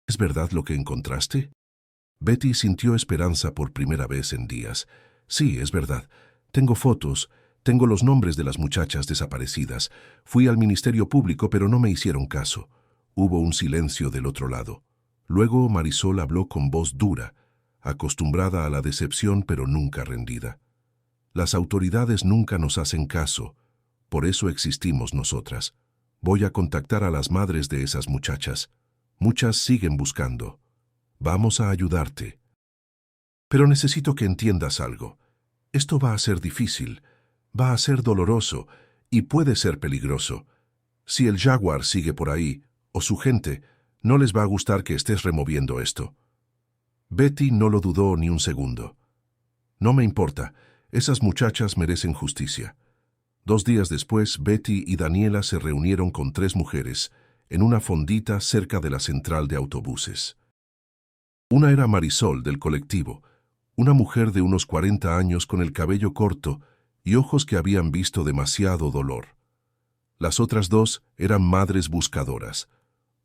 «¿Es verdad lo que encontraste?» Betty sintió esperanza por primera vez en días. «Sí, es verdad. Tengo fotos, tengo los nombres de las muchachas desaparecidas. Fui al Ministerio Público, pero no me hicieron caso». Hubo un silencio del otro lado. Luego Marisol habló con voz dura, acostumbrada a la decepción pero nunca rendida. «Las autoridades nunca nos hacen caso, por eso existimos nosotras. Voy a contactar a las madres de esas muchachas. Muchas siguen buscando. Vamos a ayudarte. Pero necesito que entiendas algo. Esto va a ser difícil, va a ser doloroso y puede ser peligroso. Si el Jaguar sigue por ahí, o su gente, no les va a gustar que estés removiendo esto». Betty no lo dudó ni un segundo. «No me importa, esas muchachas merecen justicia». 2 días después, Betty y Daniela se reunieron con 3 mujeres, en una fondita cerca de la central de autobuses. Una era Marisol, del colectivo, una mujer de unos 40 años con el cabello corto y ojos que habían visto demasiado dolor. Las otras 2 eran madres buscadoras.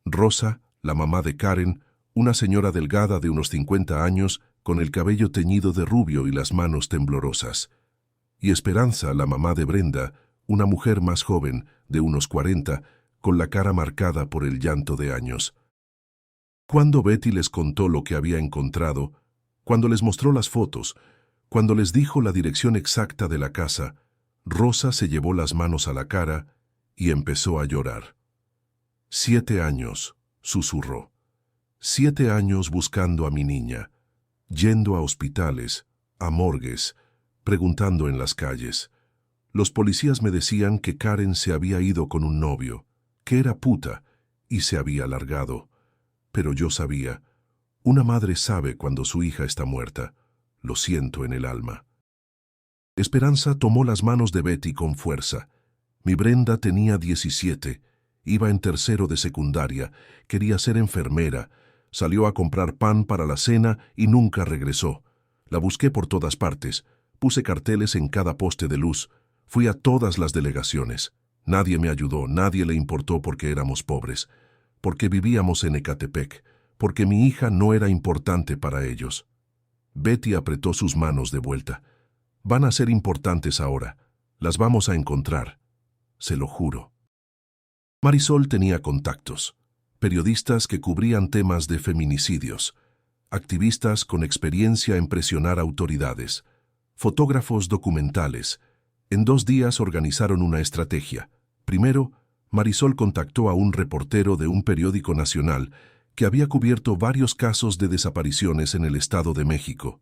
Rosa, la mamá de Karen, una señora delgada de unos 50 años, con el cabello teñido de rubio y las manos temblorosas. Y Esperanza, la mamá de Brenda, una mujer más joven, de unos 40, con la cara marcada por el llanto de años. Cuando Betty les contó lo que había encontrado, cuando les mostró las fotos, cuando les dijo la dirección exacta de la casa, Rosa se llevó las manos a la cara y empezó a llorar. 7 años, susurró. 7 años buscando a mi niña, yendo a hospitales, a morgues, preguntando en las calles. Los policías me decían que Karen se había ido con un novio, que era puta, y se había largado. Pero yo sabía, una madre sabe cuando su hija está muerta. Lo siento en el alma. Esperanza tomó las manos de Betty con fuerza. Mi Brenda tenía 17, iba en 3º de secundaria, quería ser enfermera, salió a comprar pan para la cena y nunca regresó. La busqué por todas partes, puse carteles en cada poste de luz, fui a todas las delegaciones. Nadie me ayudó, nadie le importó porque éramos pobres, porque vivíamos en Ecatepec, porque mi hija no era importante para ellos. Betty apretó sus manos de vuelta. Van a ser importantes ahora. Las vamos a encontrar. Se lo juro. Marisol tenía contactos, periodistas que cubrían temas de feminicidios, activistas con experiencia en presionar autoridades, fotógrafos documentales. En 2 días organizaron una estrategia. Primero, Marisol contactó a un reportero de un periódico nacional que había cubierto varios casos de desapariciones en el Estado de México.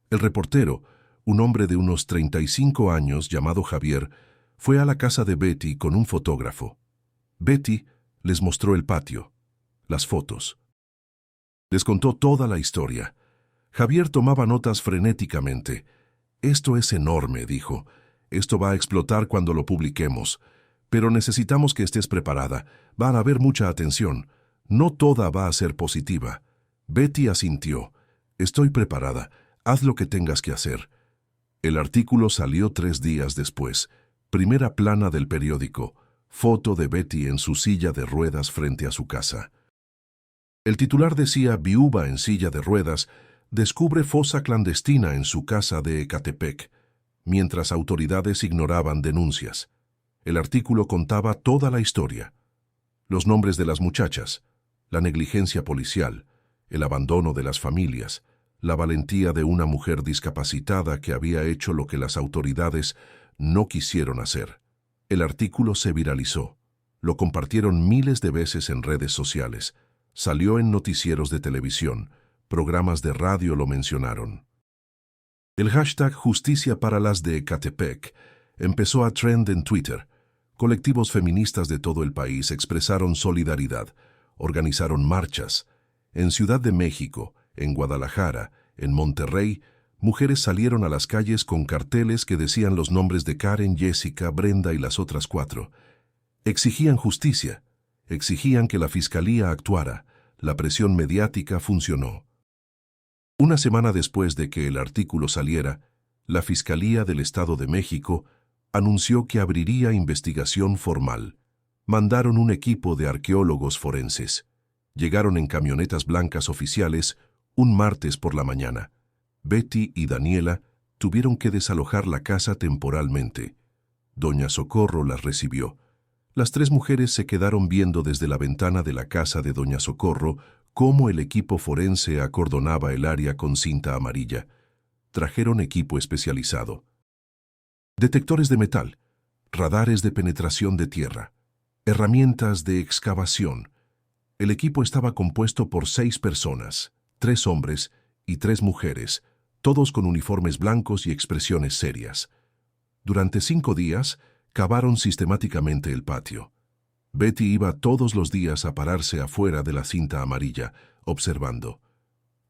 El reportero, un hombre de unos 35 años llamado Javier, fue a la casa de Betty con un fotógrafo. Betty les mostró el patio, las fotos. Les contó toda la historia. Javier tomaba notas frenéticamente. «Esto es enorme», dijo. «Esto va a explotar cuando lo publiquemos. Pero necesitamos que estés preparada. Va a haber mucha atención. No toda va a ser positiva». Betty asintió. «Estoy preparada. Haz lo que tengas que hacer». El artículo salió 3 días después. Primera plana del periódico. Foto de Betty en su silla de ruedas frente a su casa. El titular decía: «Viuva en silla de ruedas descubre fosa clandestina en su casa de Ecatepec», mientras autoridades ignoraban denuncias. El artículo contaba toda la historia. Los nombres de las muchachas, la negligencia policial, el abandono de las familias, la valentía de una mujer discapacitada que había hecho lo que las autoridades no quisieron hacer. El artículo se viralizó. Lo compartieron miles de veces en redes sociales. Salió en noticieros de televisión. Programas de radio lo mencionaron. El hashtag Justicia para las de Ecatepec empezó a trend en Twitter. Colectivos feministas de todo el país expresaron solidaridad, organizaron marchas. En Ciudad de México, en Guadalajara, en Monterrey, mujeres salieron a las calles con carteles que decían los nombres de Karen, Jessica, Brenda y las otras 4. Exigían justicia, exigían que la fiscalía actuara. La presión mediática funcionó. Una semana después de que el artículo saliera, la Fiscalía del Estado de México anunció que abriría investigación formal. Mandaron un equipo de arqueólogos forenses. Llegaron en camionetas blancas oficiales un martes por la mañana. Betty y Daniela tuvieron que desalojar la casa temporalmente. Doña Socorro las recibió. Las 3 mujeres se quedaron viendo desde la ventana de la casa de Doña Socorro cómo el equipo forense acordonaba el área con cinta amarilla. Trajeron equipo especializado. Detectores de metal, radares de penetración de tierra, herramientas de excavación. El equipo estaba compuesto por 6 personas, 3 hombres y 3 mujeres, todos con uniformes blancos y expresiones serias. Durante 5 días, cavaron sistemáticamente el patio. Betty iba todos los días a pararse afuera de la cinta amarilla, observando.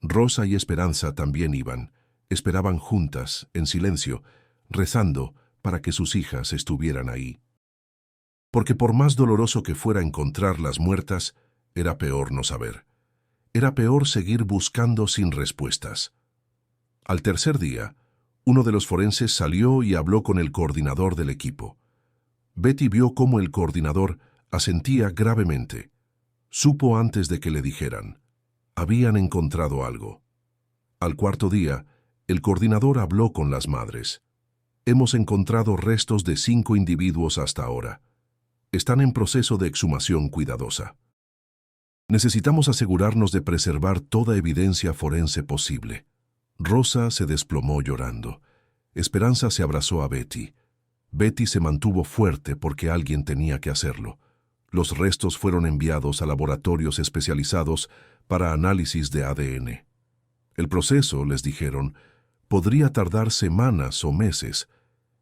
Rosa y Esperanza también iban. Esperaban juntas, en silencio, rezando para que sus hijas estuvieran ahí. Porque por más doloroso que fuera encontrar las muertas, era peor no saber. Era peor seguir buscando sin respuestas. Al tercer día, uno de los forenses salió y habló con el coordinador del equipo. Betty vio cómo el coordinador asentía gravemente. Supo antes de que le dijeran. Habían encontrado algo. Al cuarto día, el coordinador habló con las madres. Hemos encontrado restos de 5 individuos hasta ahora. Están en proceso de exhumación cuidadosa. Necesitamos asegurarnos de preservar toda evidencia forense posible. Rosa se desplomó llorando. Esperanza se abrazó a Betty. Betty se mantuvo fuerte porque alguien tenía que hacerlo. Los restos fueron enviados a laboratorios especializados para análisis de ADN. El proceso, les dijeron, podría tardar semanas o meses.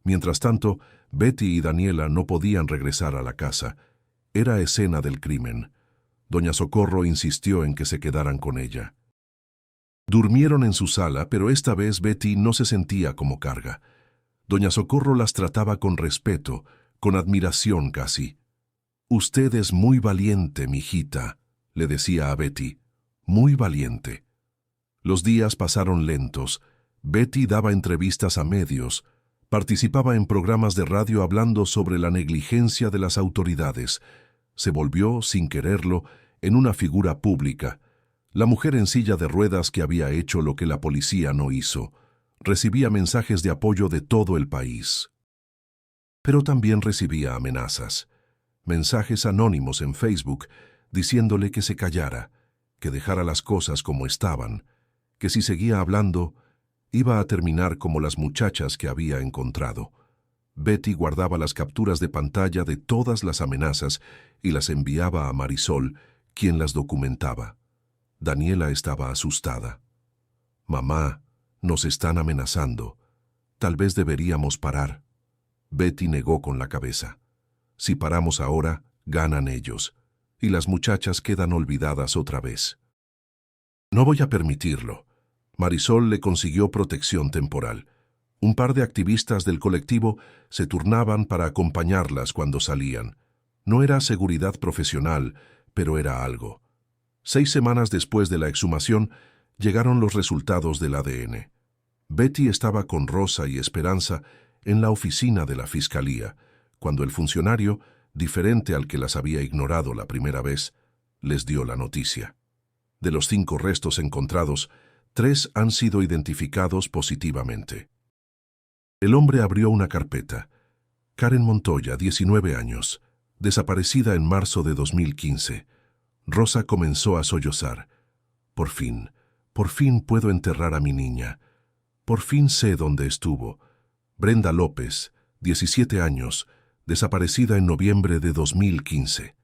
Mientras tanto, Betty y Daniela no podían regresar a la casa. Era escena del crimen. Doña Socorro insistió en que se quedaran con ella. Durmieron en su sala, pero esta vez Betty no se sentía como carga. Doña Socorro las trataba con respeto, con admiración casi. «Usted es muy valiente, mijita», le decía a Betty. «Muy valiente». Los días pasaron lentos. Betty daba entrevistas a medios, Participaba en programas de radio hablando sobre la negligencia de las autoridades. Se volvió, sin quererlo, en una figura pública. La mujer en silla de ruedas que había hecho lo que la policía no hizo. Recibía mensajes de apoyo de todo el país. Pero también recibía amenazas. Mensajes anónimos en Facebook diciéndole que se callara, que dejara las cosas como estaban, que si seguía hablando, iba a terminar como las muchachas que había encontrado. Betty guardaba las capturas de pantalla de todas las amenazas y las enviaba a Marisol, quien las documentaba. Daniela estaba asustada. «Mamá, nos están amenazando. Tal vez deberíamos parar». Betty negó con la cabeza. «Si paramos ahora, ganan ellos, y las muchachas quedan olvidadas otra vez». «No voy a permitirlo». Marisol le consiguió protección temporal. Un par de activistas del colectivo se turnaban para acompañarlas cuando salían. No era seguridad profesional, pero era algo. 6 semanas después de la exhumación, llegaron los resultados del ADN. Betty estaba con Rosa y Esperanza en la oficina de la fiscalía, cuando el funcionario, diferente al que las había ignorado la primera vez, les dio la noticia. De los 5 restos encontrados, 3 han sido identificados positivamente. El hombre abrió una carpeta. Karen Montoya, 19 años, desaparecida en marzo de 2015. Rosa comenzó a sollozar. Por fin puedo enterrar a mi niña. Por fin sé dónde estuvo. Brenda López, 17 años, desaparecida en noviembre de 2015.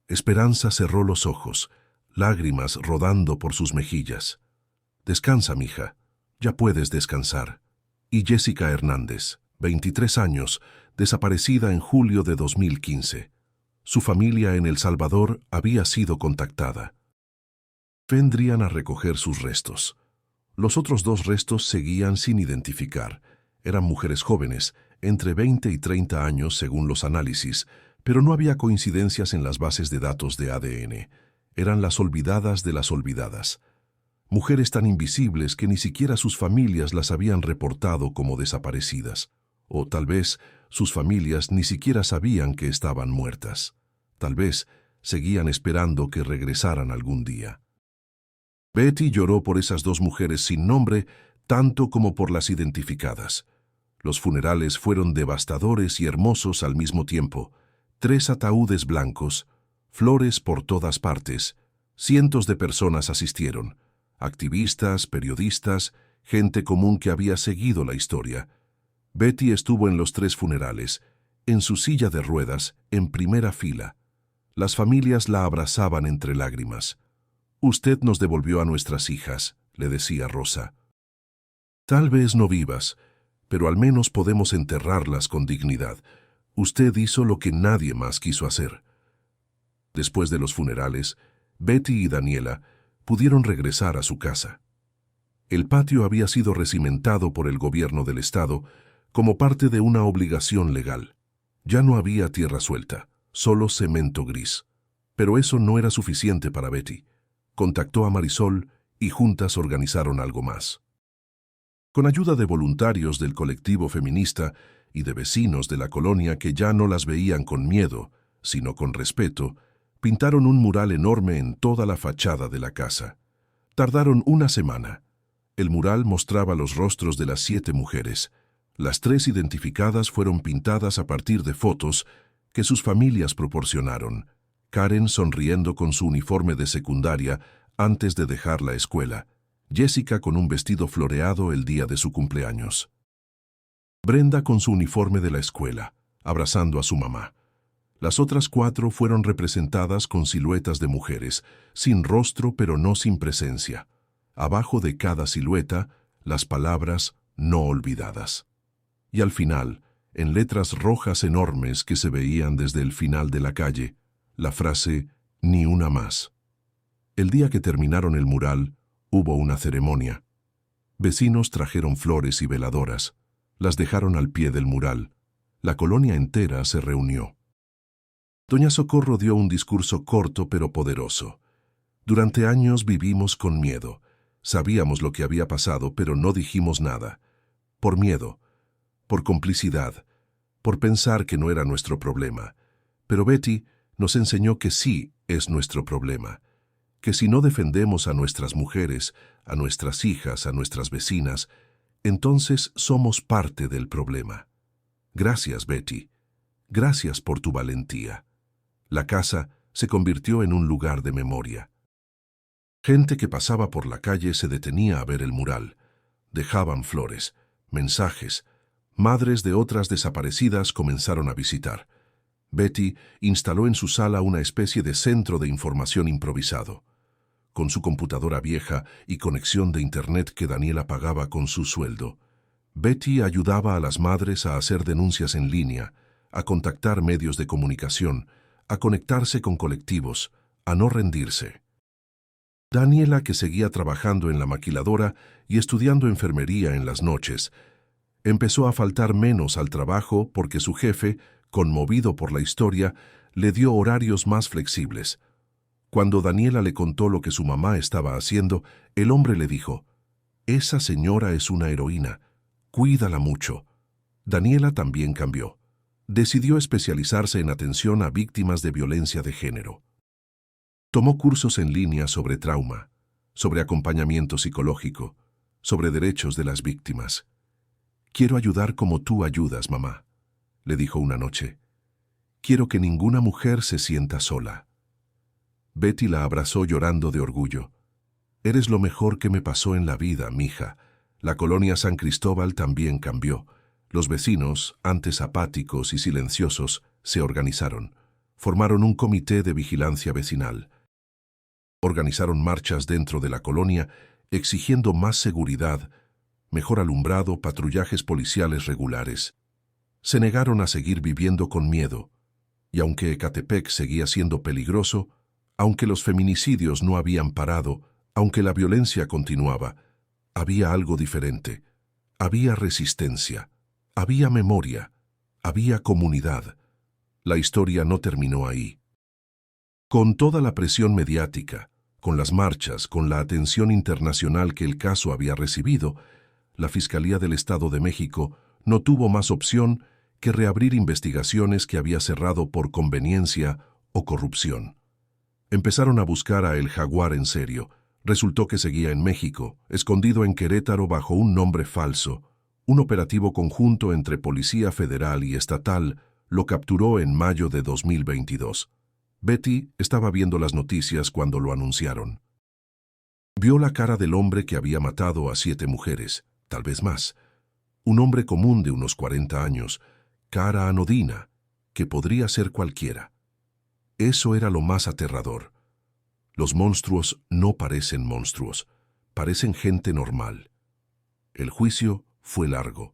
Esperanza cerró los ojos, lágrimas rodando por sus mejillas. Descansa, mija. Ya puedes descansar. Y Jessica Hernández, 23 años, desaparecida en julio de 2015. Su familia en El Salvador había sido contactada. Vendrían a recoger sus restos. Los otros 2 restos seguían sin identificar. Eran mujeres jóvenes, entre 20 y 30 años según los análisis, pero no había coincidencias en las bases de datos de ADN. Eran las olvidadas de las olvidadas. Mujeres tan invisibles que ni siquiera sus familias las habían reportado como desaparecidas. O tal vez sus familias ni siquiera sabían que estaban muertas. Tal vez seguían esperando que regresaran algún día. Betty lloró por esas 2 mujeres sin nombre, tanto como por las identificadas. Los funerales fueron devastadores y hermosos al mismo tiempo. 3 ataúdes blancos, flores por todas partes. Cientos de personas asistieron. Activistas, periodistas, gente común que había seguido la historia. Betty estuvo en los 3 funerales, en su silla de ruedas, en primera fila. Las familias la abrazaban entre lágrimas. «Usted nos devolvió a nuestras hijas», le decía Rosa. «Tal vez no vivas, pero al menos podemos enterrarlas con dignidad. Usted hizo lo que nadie más quiso hacer». Después de los funerales, Betty y Daniela pudieron regresar a su casa. El patio había sido recimentado por el gobierno del estado como parte de una obligación legal. Ya no había tierra suelta, solo cemento gris. Pero eso no era suficiente para Betty. Contactó a Marisol y juntas organizaron algo más. Con ayuda de voluntarios del colectivo feminista y de vecinos de la colonia que ya no las veían con miedo, sino con respeto, pintaron un mural enorme en toda la fachada de la casa. Tardaron una semana. El mural mostraba los rostros de las 7 mujeres. Las 3 identificadas fueron pintadas a partir de fotos que sus familias proporcionaron. Karen sonriendo con su uniforme de secundaria antes de dejar la escuela. Jessica con un vestido floreado el día de su cumpleaños. Brenda con su uniforme de la escuela, abrazando a su mamá. Las otras 4 fueron representadas con siluetas de mujeres, sin rostro pero no sin presencia. Abajo de cada silueta, las palabras no olvidadas. Y al final, en letras rojas enormes que se veían desde el final de la calle, la frase «Ni una más». El día que terminaron el mural, hubo una ceremonia. Vecinos trajeron flores y veladoras, las dejaron al pie del mural. La colonia entera se reunió. Doña Socorro dio un discurso corto pero poderoso. Durante años vivimos con miedo. Sabíamos lo que había pasado, pero no dijimos nada. Por miedo. por complicidad, por pensar que no era nuestro problema. Pero Betty nos enseñó que sí es nuestro problema, que si no defendemos a nuestras mujeres, a nuestras hijas, a nuestras vecinas, entonces somos parte del problema. Gracias, Betty. Gracias por tu valentía. La casa se convirtió en un lugar de memoria. Gente que pasaba por la calle se detenía a ver el mural. Dejaban flores, mensajes. Madres de otras desaparecidas comenzaron a visitar. Betty instaló en su sala una especie de centro de información improvisado. Con su computadora vieja y conexión de internet que Daniela pagaba con su sueldo, Betty ayudaba a las madres a hacer denuncias en línea, a contactar medios de comunicación, a conectarse con colectivos, a no rendirse. Daniela, que seguía trabajando en la maquiladora y estudiando enfermería en las noches, empezó a faltar menos al trabajo porque su jefe, conmovido por la historia, le dio horarios más flexibles. Cuando Daniela le contó lo que su mamá estaba haciendo, el hombre le dijo: «Esa señora es una heroína, cuídala mucho». Daniela también cambió. Decidió especializarse en atención a víctimas de violencia de género. Tomó cursos en línea sobre trauma, sobre acompañamiento psicológico, sobre derechos de las víctimas. «Quiero ayudar como tú ayudas, mamá», le dijo una noche. «Quiero que ninguna mujer se sienta sola». Betty la abrazó llorando de orgullo. «Eres lo mejor que me pasó en la vida, mija». La colonia San Cristóbal también cambió. Los vecinos, antes apáticos y silenciosos, se organizaron. Formaron un comité de vigilancia vecinal. Organizaron marchas dentro de la colonia exigiendo más seguridad, mejor alumbrado, patrullajes policiales regulares. Se negaron a seguir viviendo con miedo. Y aunque Ecatepec seguía siendo peligroso, aunque los feminicidios no habían parado, aunque la violencia continuaba, había algo diferente. Había resistencia, había memoria, había comunidad. La historia no terminó ahí. Con toda la presión mediática, con las marchas, con la atención internacional que el caso había recibido, la Fiscalía del Estado de México no tuvo más opción que reabrir investigaciones que había cerrado por conveniencia o corrupción. Empezaron a buscar a El Jaguar en serio. Resultó que seguía en México, escondido en Querétaro bajo un nombre falso. Un operativo conjunto entre Policía Federal y Estatal lo capturó en mayo de 2022. Betty estaba viendo las noticias cuando lo anunciaron. Vio la cara del hombre que había matado a 7 mujeres, tal vez más. Un hombre común de unos 40 años, cara anodina, que podría ser cualquiera. Eso era lo más aterrador. Los monstruos no parecen monstruos, parecen gente normal. El juicio fue largo.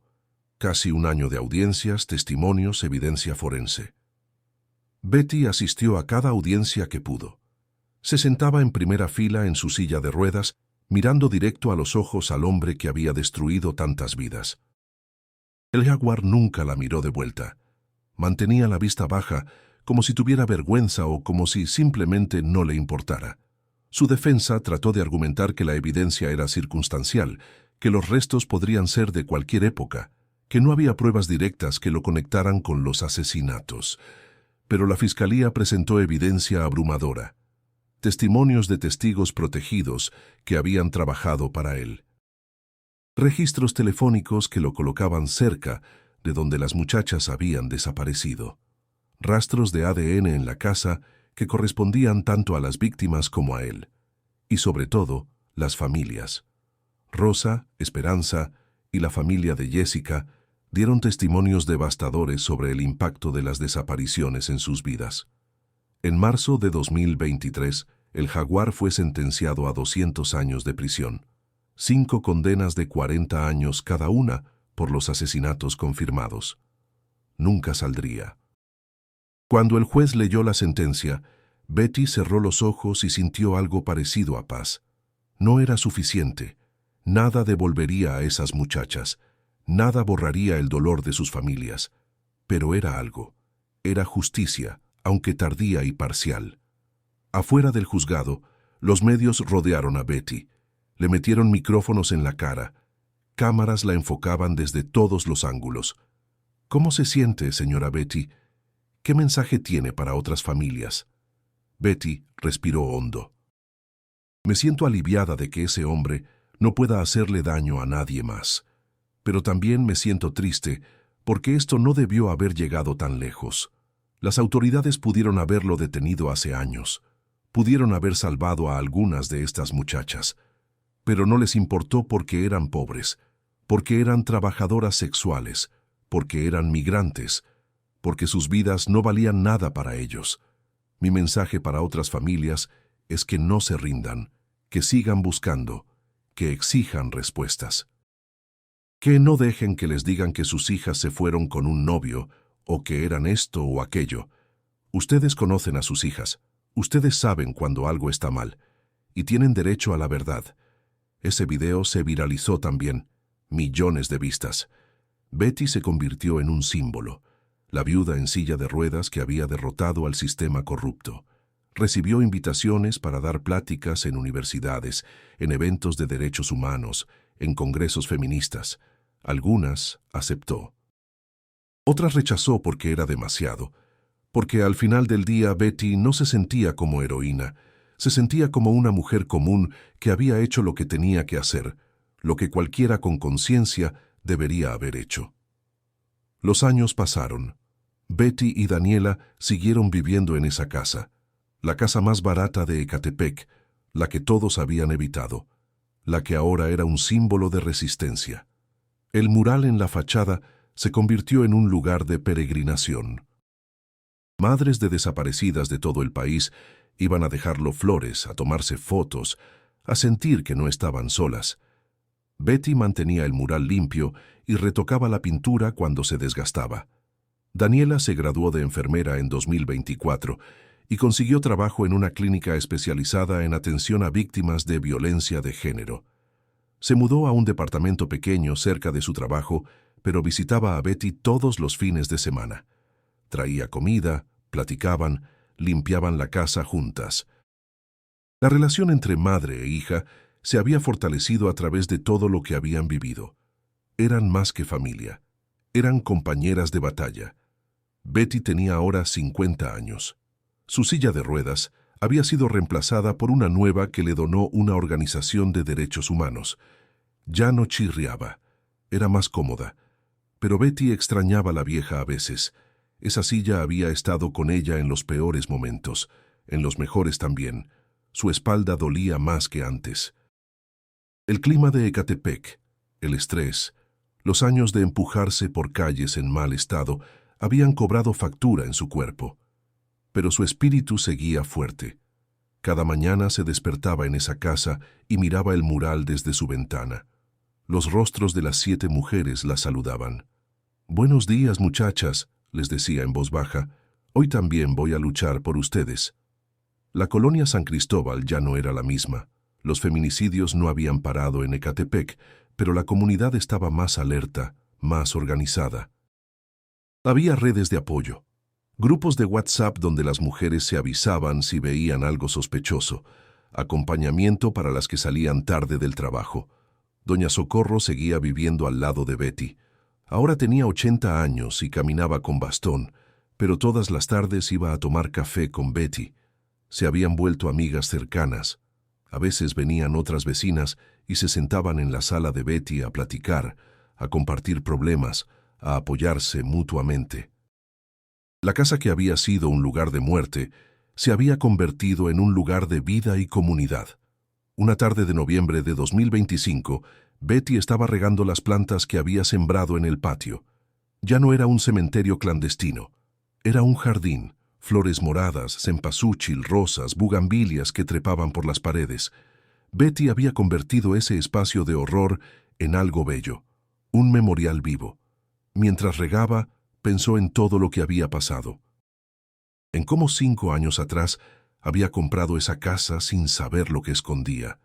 Casi un año de audiencias, testimonios, evidencia forense. Betty asistió a cada audiencia que pudo. Se sentaba en primera fila en su silla de ruedas, mirando directo a los ojos al hombre que había destruido tantas vidas. El Jaguar nunca la miró de vuelta. Mantenía la vista baja, como si tuviera vergüenza o como si simplemente no le importara. Su defensa trató de argumentar que la evidencia era circunstancial, que los restos podrían ser de cualquier época, que no había pruebas directas que lo conectaran con los asesinatos. Pero la Fiscalía presentó evidencia abrumadora, testimonios de testigos protegidos que habían trabajado para él. Registros telefónicos que lo colocaban cerca de donde las muchachas habían desaparecido. Rastros de ADN en la casa que correspondían tanto a las víctimas como a él. Y sobre todo, las familias. Rosa, Esperanza y la familia de Jessica dieron testimonios devastadores sobre el impacto de las desapariciones en sus vidas. En marzo de 2023, el Jaguar fue sentenciado a 200 años de prisión, 5 condenas de 40 años cada una por los asesinatos confirmados. Nunca saldría. Cuando el juez leyó la sentencia, Betty cerró los ojos y sintió algo parecido a paz. No era suficiente. Nada devolvería a esas muchachas. Nada borraría el dolor de sus familias. Pero era algo. Era justicia, aunque tardía y parcial. Afuera del juzgado, los medios rodearon a Betty. Le metieron micrófonos en la cara. Cámaras la enfocaban desde todos los ángulos. ¿Cómo se siente, señora Betty? ¿Qué mensaje tiene para otras familias? Betty respiró hondo. Me siento aliviada de que ese hombre no pueda hacerle daño a nadie más. Pero también me siento triste porque esto no debió haber llegado tan lejos. Las autoridades pudieron haberlo detenido hace años. Pudieron haber salvado a algunas de estas muchachas. Pero no les importó porque eran pobres, porque eran trabajadoras sexuales, porque eran migrantes, porque sus vidas no valían nada para ellos. Mi mensaje para otras familias es que no se rindan, que sigan buscando, que exijan respuestas. Que no dejen que les digan que sus hijas se fueron con un novio o que eran esto o aquello. Ustedes conocen a sus hijas, ustedes saben cuando algo está mal y tienen derecho a la verdad. Ese video se viralizó también, millones de vistas. Betty se convirtió en un símbolo, la viuda en silla de ruedas que había derrotado al sistema corrupto. Recibió invitaciones para dar pláticas en universidades, en eventos de derechos humanos, en congresos feministas. Algunas aceptó. Otras rechazó porque era demasiado, porque al final del día Betty no se sentía como heroína, se sentía como una mujer común que había hecho lo que tenía que hacer, lo que cualquiera con conciencia debería haber hecho. Los años pasaron. Betty y Daniela siguieron viviendo en esa casa, la casa más barata de Ecatepec, la que todos habían evitado, la que ahora era un símbolo de resistencia. El mural en la fachada se convirtió en un lugar de peregrinación. Madres de desaparecidas de todo el país iban a dejarlo flores, a tomarse fotos, a sentir que no estaban solas. Betty mantenía el mural limpio y retocaba la pintura cuando se desgastaba. Daniela se graduó de enfermera en 2024 y consiguió trabajo en una clínica especializada en atención a víctimas de violencia de género. Se mudó a un departamento pequeño cerca de su trabajo, pero visitaba a Betty todos los fines de semana. Traía comida, platicaban, limpiaban la casa juntas. La relación entre madre e hija se había fortalecido a través de todo lo que habían vivido. Eran más que familia. Eran compañeras de batalla. Betty tenía ahora 50 años. Su silla de ruedas había sido reemplazada por una nueva que le donó una organización de derechos humanos. Ya no chirriaba. Era más cómoda. Pero Betty extrañaba a la vieja a veces. Esa silla había estado con ella en los peores momentos, en los mejores también. Su espalda dolía más que antes. El clima de Ecatepec, el estrés, los años de empujarse por calles en mal estado habían cobrado factura en su cuerpo. Pero su espíritu seguía fuerte. Cada mañana se despertaba en esa casa y miraba el mural desde su ventana. Los rostros de las 7 mujeres la saludaban. «Buenos días, muchachas», les decía en voz baja. «Hoy también voy a luchar por ustedes». La colonia San Cristóbal ya no era la misma. Los feminicidios no habían parado en Ecatepec, pero la comunidad estaba más alerta, más organizada. Había redes de apoyo, grupos de WhatsApp donde las mujeres se avisaban si veían algo sospechoso, acompañamiento para las que salían tarde del trabajo. Doña Socorro seguía viviendo al lado de Betty. Ahora tenía 80 años y caminaba con bastón, pero todas las tardes iba a tomar café con Betty. Se habían vuelto amigas cercanas. A veces venían otras vecinas y se sentaban en la sala de Betty a platicar, a compartir problemas, a apoyarse mutuamente. La casa que había sido un lugar de muerte se había convertido en un lugar de vida y comunidad. Una tarde de noviembre de 2025, Betty estaba regando las plantas que había sembrado en el patio. Ya no era un cementerio clandestino, era un jardín. Flores moradas, cempasúchil, rosas, bugambilias que trepaban por las paredes. Betty había convertido ese espacio de horror en algo bello, un memorial vivo. Mientras regaba, pensó en todo lo que había pasado. En cómo 5 años atrás había comprado esa casa sin saber lo que escondía.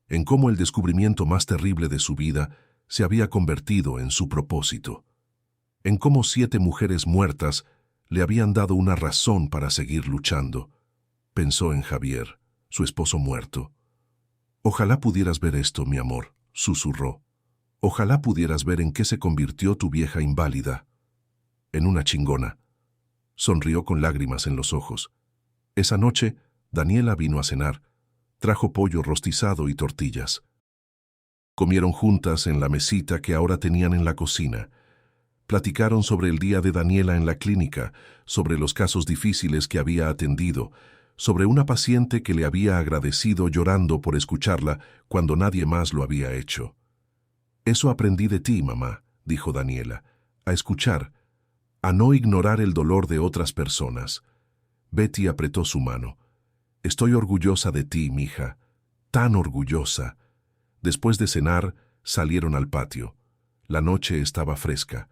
En cómo el descubrimiento más terrible de su vida se había convertido en su propósito. En cómo 7 mujeres muertas le habían dado una razón para seguir luchando. Pensó en Javier, su esposo muerto. «Ojalá pudieras ver esto, mi amor», susurró. «Ojalá pudieras ver en qué se convirtió tu vieja inválida». en una chingona. Sonrió con lágrimas en los ojos. Esa noche, Daniela vino a cenar. Trajo pollo rostizado y tortillas. Comieron juntas en la mesita que ahora tenían en la cocina. Platicaron sobre el día de Daniela en la clínica, sobre los casos difíciles que había atendido, sobre una paciente que le había agradecido llorando por escucharla cuando nadie más lo había hecho. «Eso aprendí de ti, mamá», dijo Daniela, «a escuchar, a no ignorar el dolor de otras personas». Betty apretó su mano. «Estoy orgullosa de ti, mija, tan orgullosa». Después de cenar, salieron al patio. La noche estaba fresca.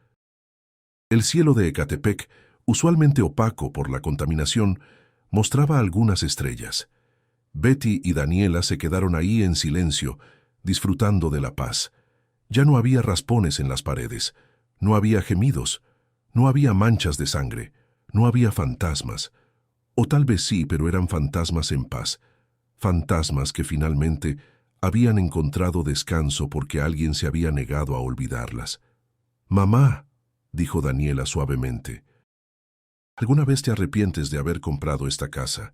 El cielo de Ecatepec, usualmente opaco por la contaminación, mostraba algunas estrellas. Betty y Daniela se quedaron ahí en silencio, disfrutando de la paz. Ya no había raspones en las paredes, no había gemidos, no había manchas de sangre, no había fantasmas. O tal vez sí, pero eran fantasmas en paz. Fantasmas que finalmente habían encontrado descanso porque alguien se había negado a olvidarlas. «Mamá», dijo Daniela suavemente, «¿alguna vez te arrepientes de haber comprado esta casa?»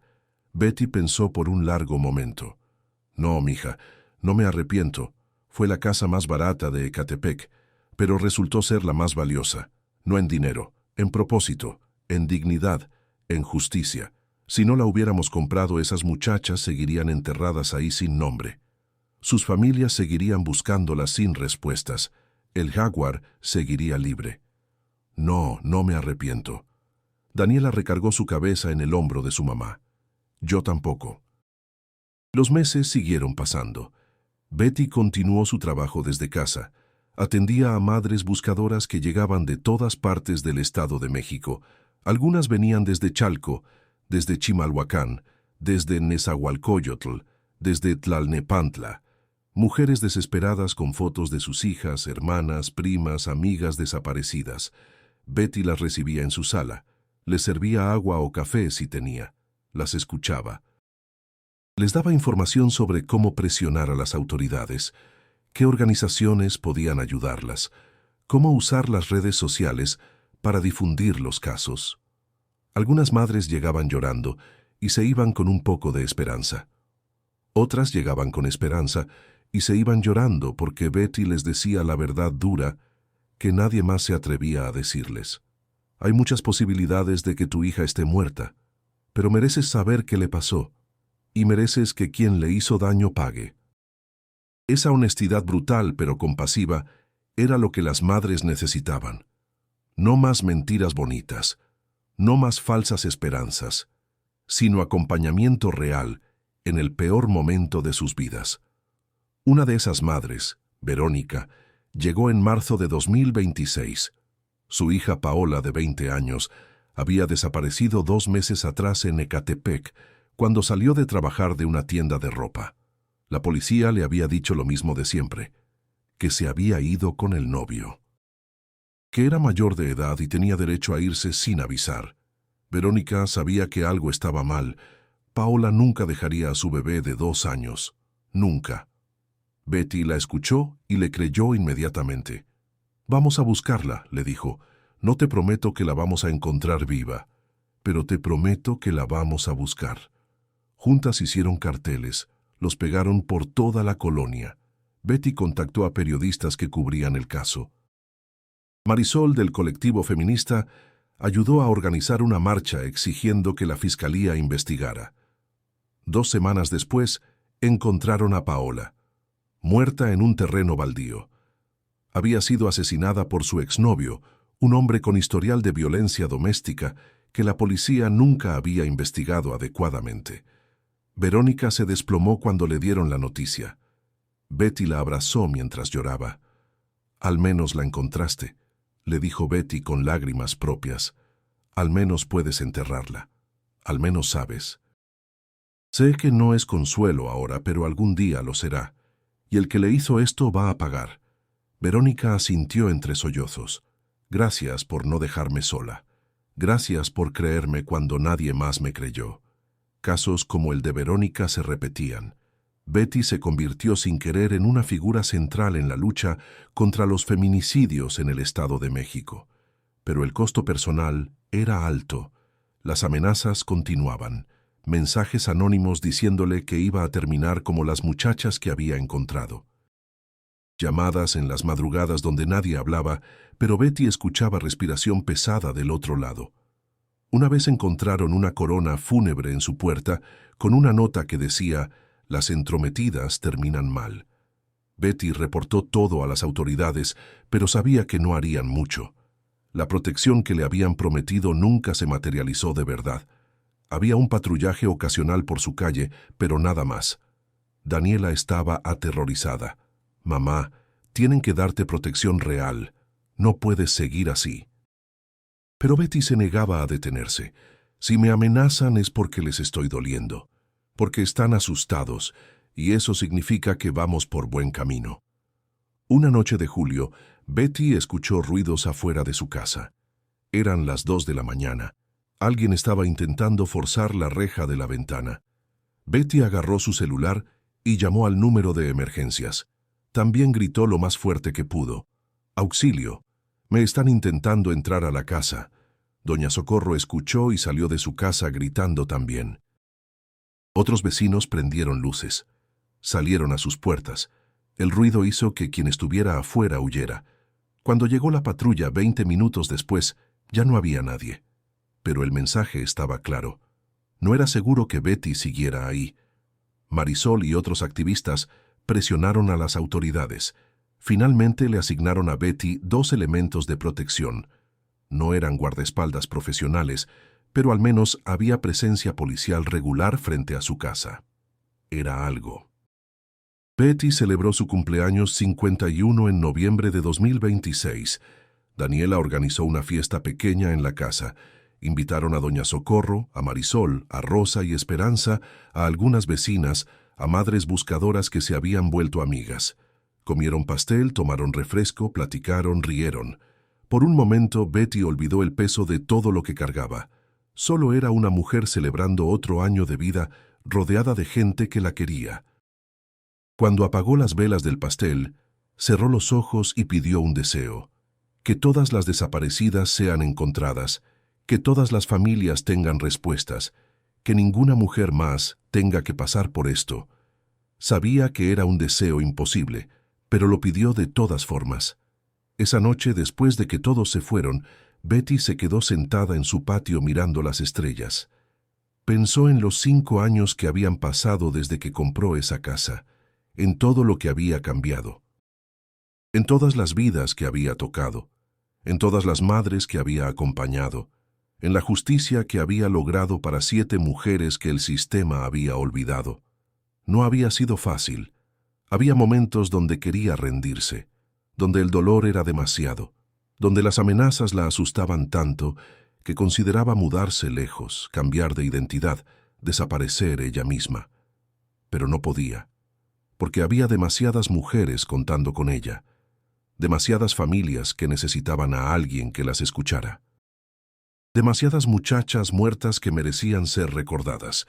Betty pensó por un largo momento. «No, mija, no me arrepiento. Fue la casa más barata de Ecatepec, pero resultó ser la más valiosa. No en dinero, en propósito, en dignidad, en justicia. Si no la hubiéramos comprado, esas muchachas seguirían enterradas ahí sin nombre. Sus familias seguirían buscándolas sin respuestas. El jaguar seguiría libre». «No, no me arrepiento». Daniela recargó su cabeza en el hombro de su mamá. «Yo tampoco». Los meses siguieron pasando. Betty continuó su trabajo desde casa. Atendía a madres buscadoras que llegaban de todas partes del Estado de México. Algunas venían desde Chalco, desde Chimalhuacán, desde Nezahualcóyotl, desde Tlalnepantla. Mujeres desesperadas con fotos de sus hijas, hermanas, primas, amigas desaparecidas. Betty las recibía en su sala. Les servía agua o café si tenía. Las escuchaba. Les daba información sobre cómo presionar a las autoridades, qué organizaciones podían ayudarlas, cómo usar las redes sociales para difundir los casos. Algunas madres llegaban llorando y se iban con un poco de esperanza. Otras llegaban con esperanza y se iban llorando porque Betty les decía la verdad dura que nadie más se atrevía a decirles. «Hay muchas posibilidades de que tu hija esté muerta, pero mereces saber qué le pasó y mereces que quien le hizo daño pague». Esa honestidad brutal pero compasiva era lo que las madres necesitaban. No más mentiras bonitas, no más falsas esperanzas, sino acompañamiento real en el peor momento de sus vidas. Una de esas madres, Verónica, llegó en marzo de 2026. Su hija Paola, de 20 años, había desaparecido 2 meses atrás en Ecatepec, cuando salió de trabajar de una tienda de ropa. La policía le había dicho lo mismo de siempre, que se había ido con el novio. Que era mayor de edad y tenía derecho a irse sin avisar. Verónica sabía que algo estaba mal. Paola nunca dejaría a su bebé de 2 años. Nunca. Betty la escuchó y le creyó inmediatamente. «Vamos a buscarla», le dijo. «No te prometo que la vamos a encontrar viva, pero te prometo que la vamos a buscar». Juntas hicieron carteles, los pegaron por toda la colonia. Betty contactó a periodistas que cubrían el caso. Marisol, del colectivo feminista, ayudó a organizar una marcha exigiendo que la fiscalía investigara. 2 semanas después, encontraron a Paola, muerta en un terreno baldío. Había sido asesinada por su exnovio, un hombre con historial de violencia doméstica que la policía nunca había investigado adecuadamente. Verónica se desplomó cuando le dieron la noticia. Betty la abrazó mientras lloraba. «Al menos la encontraste», le dijo Betty con lágrimas propias. «Al menos puedes enterrarla. Al menos sabes». Sé que no es consuelo ahora, pero algún día lo será. Y el que le hizo esto va a pagar. Verónica asintió entre sollozos. «Gracias por no dejarme sola. Gracias por creerme cuando nadie más me creyó». Casos como el de Verónica se repetían. Betty se convirtió sin querer en una figura central en la lucha contra los feminicidios en el Estado de México. Pero el costo personal era alto. Las amenazas continuaban. Mensajes anónimos diciéndole que iba a terminar como las muchachas que había encontrado. Llamadas en las madrugadas donde nadie hablaba, pero Betty escuchaba respiración pesada del otro lado. Una vez encontraron una corona fúnebre en su puerta con una nota que decía: «Las entrometidas terminan mal». Betty reportó todo a las autoridades, pero sabía que no harían mucho. La protección que le habían prometido nunca se materializó de verdad. Había un patrullaje ocasional por su calle, pero nada más. Daniela estaba aterrorizada. «Mamá, tienen que darte protección real. No puedes seguir así». Pero Betty se negaba a detenerse. «Si me amenazan es porque les estoy doliendo, porque están asustados, y eso significa que vamos por buen camino». Una noche de julio, Betty escuchó ruidos afuera de su casa. Eran las 2 de la mañana. Alguien estaba intentando forzar la reja de la ventana. Betty agarró su celular y llamó al número de emergencias. También gritó lo más fuerte que pudo: «¡Auxilio! Me están intentando entrar a la casa». Doña Socorro escuchó y salió de su casa gritando también. Otros vecinos prendieron luces. Salieron a sus puertas. El ruido hizo que quien estuviera afuera huyera. Cuando llegó la patrulla 20 minutos después, ya no había nadie. Pero el mensaje estaba claro. No era seguro que Betty siguiera ahí. Marisol y otros activistas presionaron a las autoridades. Finalmente le asignaron a Betty 2 elementos de protección. No eran guardaespaldas profesionales, pero al menos había presencia policial regular frente a su casa. Era algo. Betty celebró su cumpleaños 51 en noviembre de 2026. Daniela organizó una fiesta pequeña en la casa. Invitaron a Doña Socorro, a Marisol, a Rosa y Esperanza, a algunas vecinas, a madres buscadoras que se habían vuelto amigas. Comieron pastel, tomaron refresco, platicaron, rieron. Por un momento, Betty olvidó el peso de todo lo que cargaba. Solo era una mujer celebrando otro año de vida, rodeada de gente que la quería. Cuando apagó las velas del pastel, cerró los ojos y pidió un deseo: que todas las desaparecidas sean encontradas, que todas las familias tengan respuestas, que ninguna mujer más tenga que pasar por esto. Sabía que era un deseo imposible, pero lo pidió de todas formas. Esa noche, después de que todos se fueron, Betty se quedó sentada en su patio mirando las estrellas. Pensó en los 5 años que habían pasado desde que compró esa casa, en todo lo que había cambiado, en todas las vidas que había tocado, en todas las madres que había acompañado, en la justicia que había logrado para 7 mujeres que el sistema había olvidado. No había sido fácil. Había momentos donde quería rendirse, donde el dolor era demasiado, donde las amenazas la asustaban tanto que consideraba mudarse lejos, cambiar de identidad, desaparecer ella misma. Pero no podía, porque había demasiadas mujeres contando con ella, demasiadas familias que necesitaban a alguien que las escuchara, demasiadas muchachas muertas que merecían ser recordadas.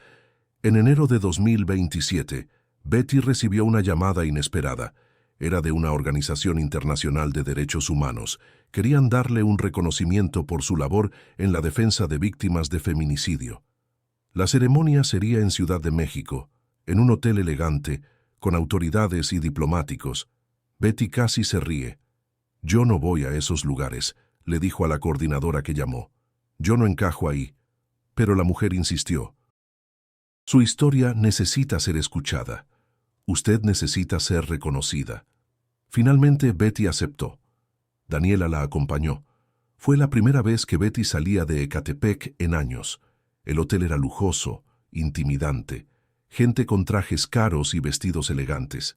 En enero de 2027, Betty recibió una llamada inesperada. Era de una organización internacional de derechos humanos. Querían darle un reconocimiento por su labor en la defensa de víctimas de feminicidio. La ceremonia sería en Ciudad de México, en un hotel elegante, con autoridades y diplomáticos. Betty casi se ríe. «Yo no voy a esos lugares», le dijo a la coordinadora que llamó. «Yo no encajo ahí». Pero la mujer insistió. «Su historia necesita ser escuchada. Usted necesita ser reconocida». Finalmente Betty aceptó. Daniela la acompañó. Fue la primera vez que Betty salía de Ecatepec en años. El hotel era lujoso, intimidante, gente con trajes caros y vestidos elegantes.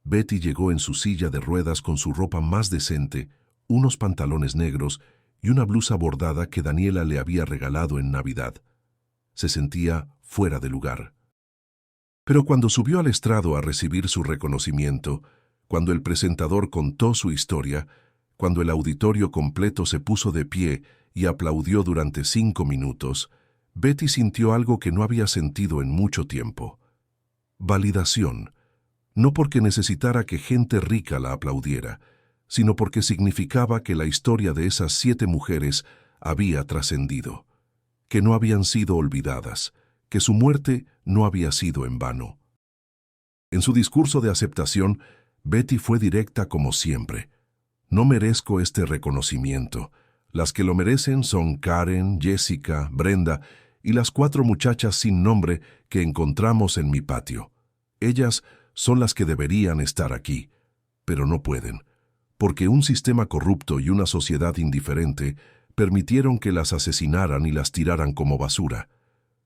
Betty llegó en su silla de ruedas con su ropa más decente, unos pantalones negros y una blusa bordada que Daniela le había regalado en Navidad. Se sentía fuera de lugar. Pero cuando subió al estrado a recibir su reconocimiento, cuando el presentador contó su historia, cuando el auditorio completo se puso de pie y aplaudió durante 5 minutos, Betty sintió algo que no había sentido en mucho tiempo. Validación. No porque necesitara que gente rica la aplaudiera, sino porque significaba que la historia de esas 7 mujeres había trascendido, que no habían sido olvidadas, que su muerte no había sido en vano. En su discurso de aceptación, Betty fue directa como siempre. No merezco este reconocimiento. Las que lo merecen son Karen, Jessica, Brenda y las 4 muchachas sin nombre que encontramos en mi patio. Ellas son las que deberían estar aquí, pero no pueden, porque un sistema corrupto y una sociedad indiferente permitieron que las asesinaran y las tiraran como basura.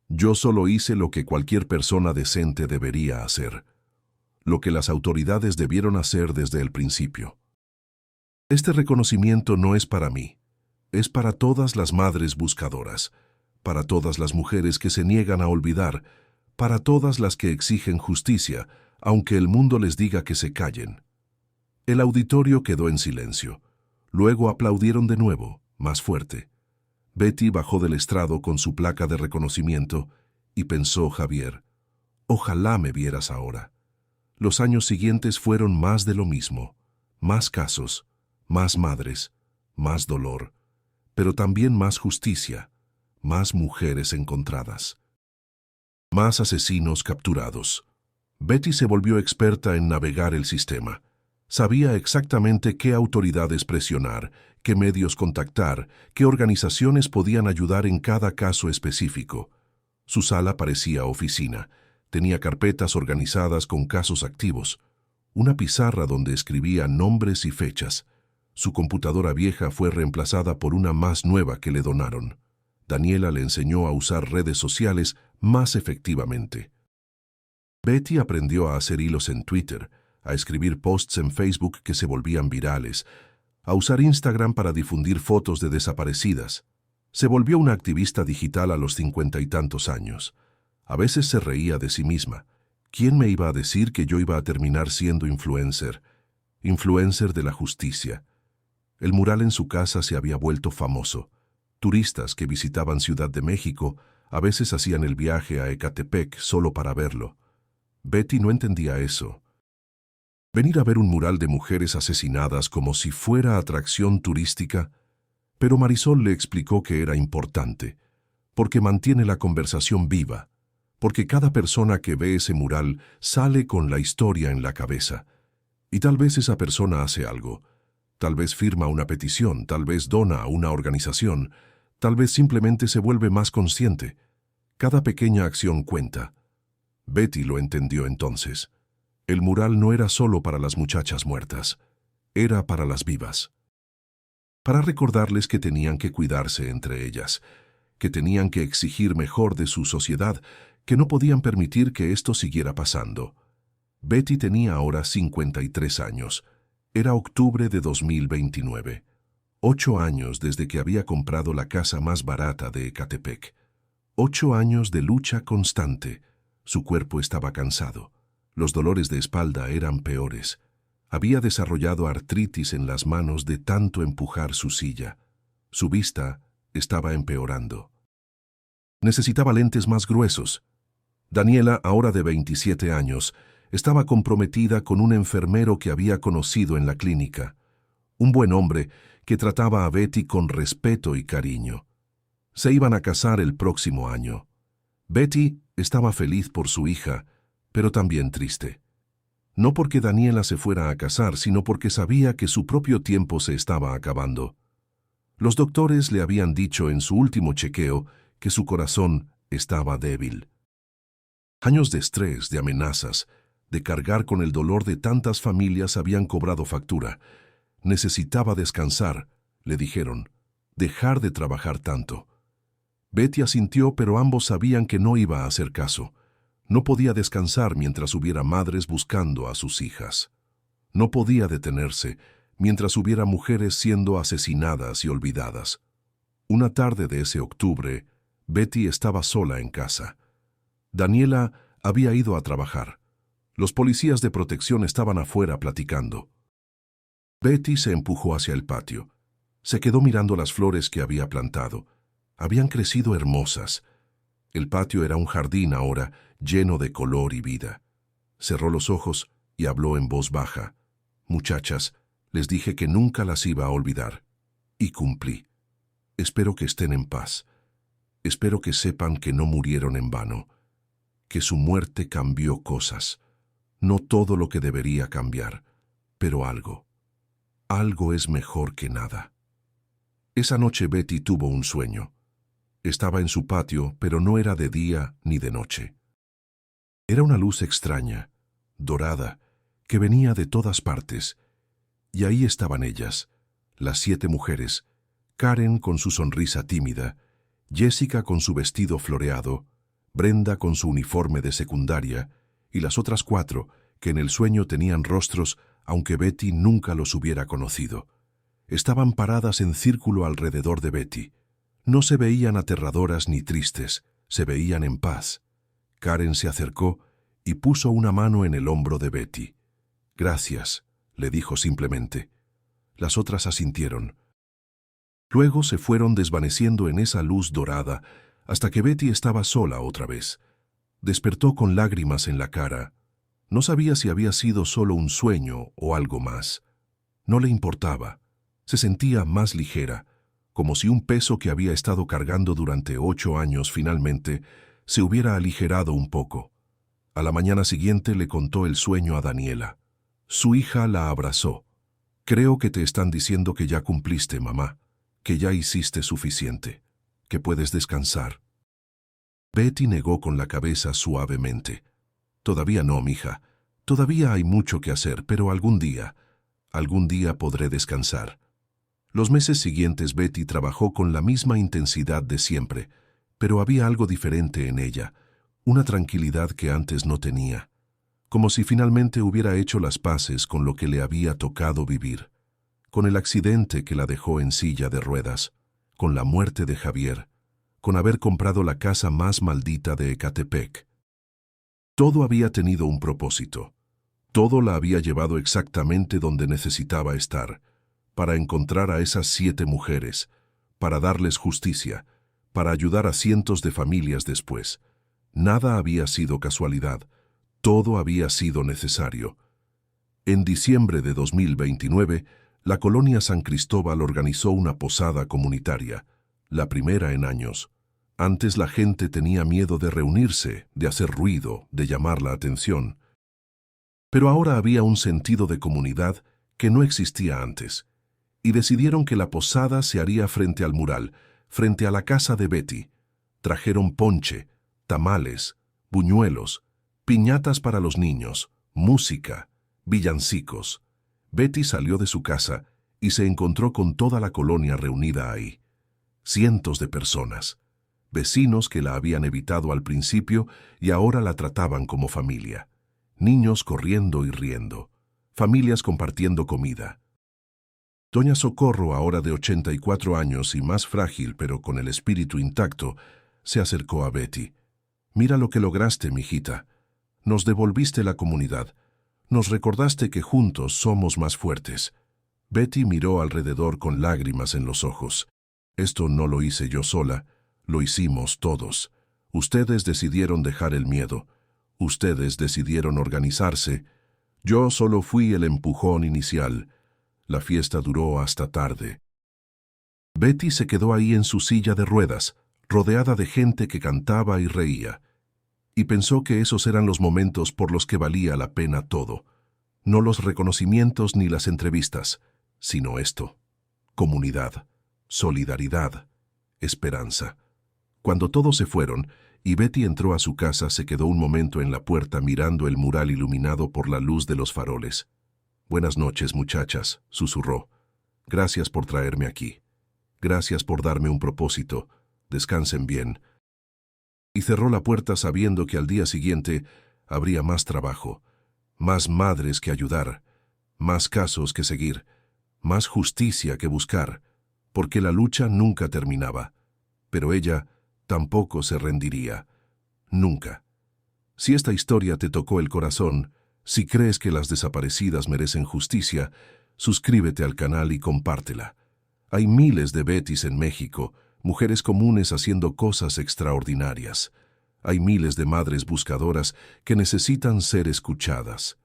Yo solo hice lo que cualquier persona decente debería hacer, lo que las autoridades debieron hacer desde el principio. Este reconocimiento no es para mí, es para todas las madres buscadoras, para todas las mujeres que se niegan a olvidar, para todas las que exigen justicia, aunque el mundo les diga que se callen. El auditorio quedó en silencio. Luego aplaudieron de nuevo, más fuerte. Betty bajó del estrado con su placa de reconocimiento y pensó Javier, ojalá me vieras ahora. Los años siguientes fueron más de lo mismo, más casos, más madres, más dolor, pero también más justicia, más mujeres encontradas, más asesinos capturados. Betty se volvió experta en navegar el sistema. Sabía exactamente qué autoridades presionar, qué medios contactar, qué organizaciones podían ayudar en cada caso específico. Su sala parecía oficina. Tenía carpetas organizadas con casos activos, una pizarra donde escribía nombres y fechas. Su computadora vieja fue reemplazada por una más nueva que le donaron. Daniela le enseñó a usar redes sociales más efectivamente. Betty aprendió a hacer hilos en Twitter, a escribir posts en Facebook que se volvían virales, a usar Instagram para difundir fotos de desaparecidas. Se volvió una activista digital a los 50 y tantos años. A veces se reía de sí misma. ¿Quién me iba a decir que yo iba a terminar siendo influencer? Influencer de la justicia. El mural en su casa se había vuelto famoso. Turistas que visitaban Ciudad de México a veces hacían el viaje a Ecatepec solo para verlo. Betty no entendía eso. Venir a ver un mural de mujeres asesinadas como si fuera atracción turística, pero Marisol le explicó que era importante, porque mantiene la conversación viva, porque cada persona que ve ese mural sale con la historia en la cabeza. Y tal vez esa persona hace algo, tal vez firma una petición, tal vez dona a una organización, tal vez simplemente se vuelve más consciente. Cada pequeña acción cuenta. Betty lo entendió entonces. El mural no era solo para las muchachas muertas, era para las vivas. Para recordarles que tenían que cuidarse entre ellas, que tenían que exigir mejor de su sociedad, que no podían permitir que esto siguiera pasando. Betty tenía ahora 53 años. Era octubre de 2029. 8 años desde que había comprado la casa más barata de Ecatepec. 8 años de lucha constante. Su cuerpo estaba cansado. Los dolores de espalda eran peores. Había desarrollado artritis en las manos de tanto empujar su silla. Su vista estaba empeorando. Necesitaba lentes más gruesos. Daniela, ahora de 27 años, estaba comprometida con un enfermero que había conocido en la clínica. Un buen hombre que trataba a Betty con respeto y cariño. Se iban a casar el próximo año. Betty estaba feliz por su hija, pero también triste. No porque Daniela se fuera a casar, sino porque sabía que su propio tiempo se estaba acabando. Los doctores le habían dicho en su último chequeo que su corazón estaba débil. Años de estrés, de amenazas, de cargar con el dolor de tantas familias habían cobrado factura. Necesitaba descansar, le dijeron, dejar de trabajar tanto. Betty asintió, pero ambos sabían que no iba a hacer caso. No podía descansar mientras hubiera madres buscando a sus hijas. No podía detenerse mientras hubiera mujeres siendo asesinadas y olvidadas. Una tarde de ese octubre, Betty estaba sola en casa. Daniela había ido a trabajar. Los policías de protección estaban afuera platicando. Betty se empujó hacia el patio. Se quedó mirando las flores que había plantado. Habían crecido hermosas. El patio era un jardín ahora, lleno de color y vida. Cerró los ojos y habló en voz baja. «Muchachas, Les dije que nunca las iba a olvidar. Y cumplí. Espero que estén en paz. Espero que sepan que no murieron en vano, que su muerte cambió cosas. No todo lo que debería cambiar, pero algo. Algo es mejor que nada. Esa noche Betty tuvo un sueño. Estaba en su patio, pero no era de día ni de noche. Era una luz extraña, dorada, que venía de todas partes. Y ahí estaban ellas, las 7 mujeres, Karen con su sonrisa tímida, Jessica con su vestido floreado, Brenda con su uniforme de secundaria, y las otras 4 que en el sueño tenían rostros, aunque Betty nunca los hubiera conocido. Estaban paradas en círculo alrededor de Betty. No se veían aterradoras ni tristes, se veían en paz. Karen se acercó y puso una mano en el hombro de Betty. «Gracias», le dijo simplemente. Las otras asintieron. Luego se fueron desvaneciendo en esa luz dorada hasta que Betty estaba sola otra vez. Despertó con lágrimas en la cara. No sabía si había sido solo un sueño o algo más. No le importaba. Se sentía más ligera, como si un peso que había estado cargando durante 8 años finalmente se hubiera aligerado un poco. A la mañana siguiente le contó el sueño a Daniela. Su hija la abrazó. «Creo que te están diciendo que ya cumpliste, mamá, que ya hiciste suficiente, que puedes descansar». Betty negó con la cabeza suavemente. «Todavía no, mija. Todavía hay mucho que hacer, pero algún día podré descansar». Los meses siguientes Betty trabajó con la misma intensidad de siempre, pero había algo diferente en ella, una tranquilidad que antes no tenía, como si finalmente hubiera hecho las paces con lo que le había tocado vivir, con el accidente que la dejó en silla de ruedas, con la muerte de Javier, con haber comprado la casa más maldita de Ecatepec. Todo había tenido un propósito. Todo la había llevado exactamente donde necesitaba estar, para encontrar a esas 7 mujeres, para darles justicia, para ayudar a cientos de familias después. Nada había sido casualidad, todo había sido necesario. En diciembre de 2029, la colonia San Cristóbal organizó una posada comunitaria, la primera en años. Antes la gente tenía miedo de reunirse, de hacer ruido, de llamar la atención. Pero ahora había un sentido de comunidad que no existía antes, y decidieron que la posada se haría frente al mural, frente a la casa de Betty. Trajeron ponche, tamales, buñuelos, piñatas para los niños, música, villancicos. Betty salió de su casa y se encontró con toda la colonia reunida ahí. Cientos de personas, vecinos que la habían evitado al principio y ahora la trataban como familia. Niños corriendo y riendo, familias compartiendo comida. Doña Socorro, ahora de 84 años y más frágil pero con el espíritu intacto, se acercó a Betty. «Mira lo que lograste, mijita. Nos devolviste la comunidad. Nos recordaste que juntos somos más fuertes». Betty miró alrededor con lágrimas en los ojos. «Esto no lo hice yo sola, lo hicimos todos. Ustedes decidieron dejar el miedo. Ustedes decidieron organizarse. Yo solo fui el empujón inicial. La fiesta duró hasta tarde». Betty se quedó ahí en su silla de ruedas, rodeada de gente que cantaba y reía, y pensó que esos eran los momentos por los que valía la pena todo. No los reconocimientos ni las entrevistas, sino esto: comunidad, solidaridad, esperanza. Cuando todos se fueron y Betty entró a su casa, se quedó un momento en la puerta mirando el mural iluminado por la luz de los faroles. «Buenas noches, muchachas», susurró. «Gracias por traerme aquí. Gracias por darme un propósito. Descansen bien». Y cerró la puerta sabiendo que al día siguiente habría más trabajo, más madres que ayudar, más casos que seguir, más justicia que buscar, porque la lucha nunca terminaba. Pero ella tampoco se rendiría. Nunca. Si esta historia te tocó el corazón, si crees que las desaparecidas merecen justicia, suscríbete al canal y compártela. Hay miles de Bettys en México, mujeres comunes haciendo cosas extraordinarias. Hay miles de madres buscadoras que necesitan ser escuchadas.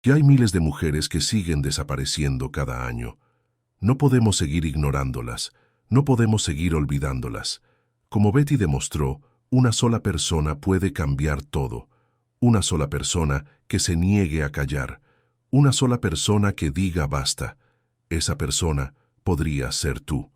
que hay miles de mujeres que siguen desapareciendo cada año. No podemos seguir ignorándolas, no podemos seguir olvidándolas. Como Betty demostró, una sola persona puede cambiar todo. Una sola persona que se niegue a callar. Una sola persona que diga basta. Esa persona podría ser tú.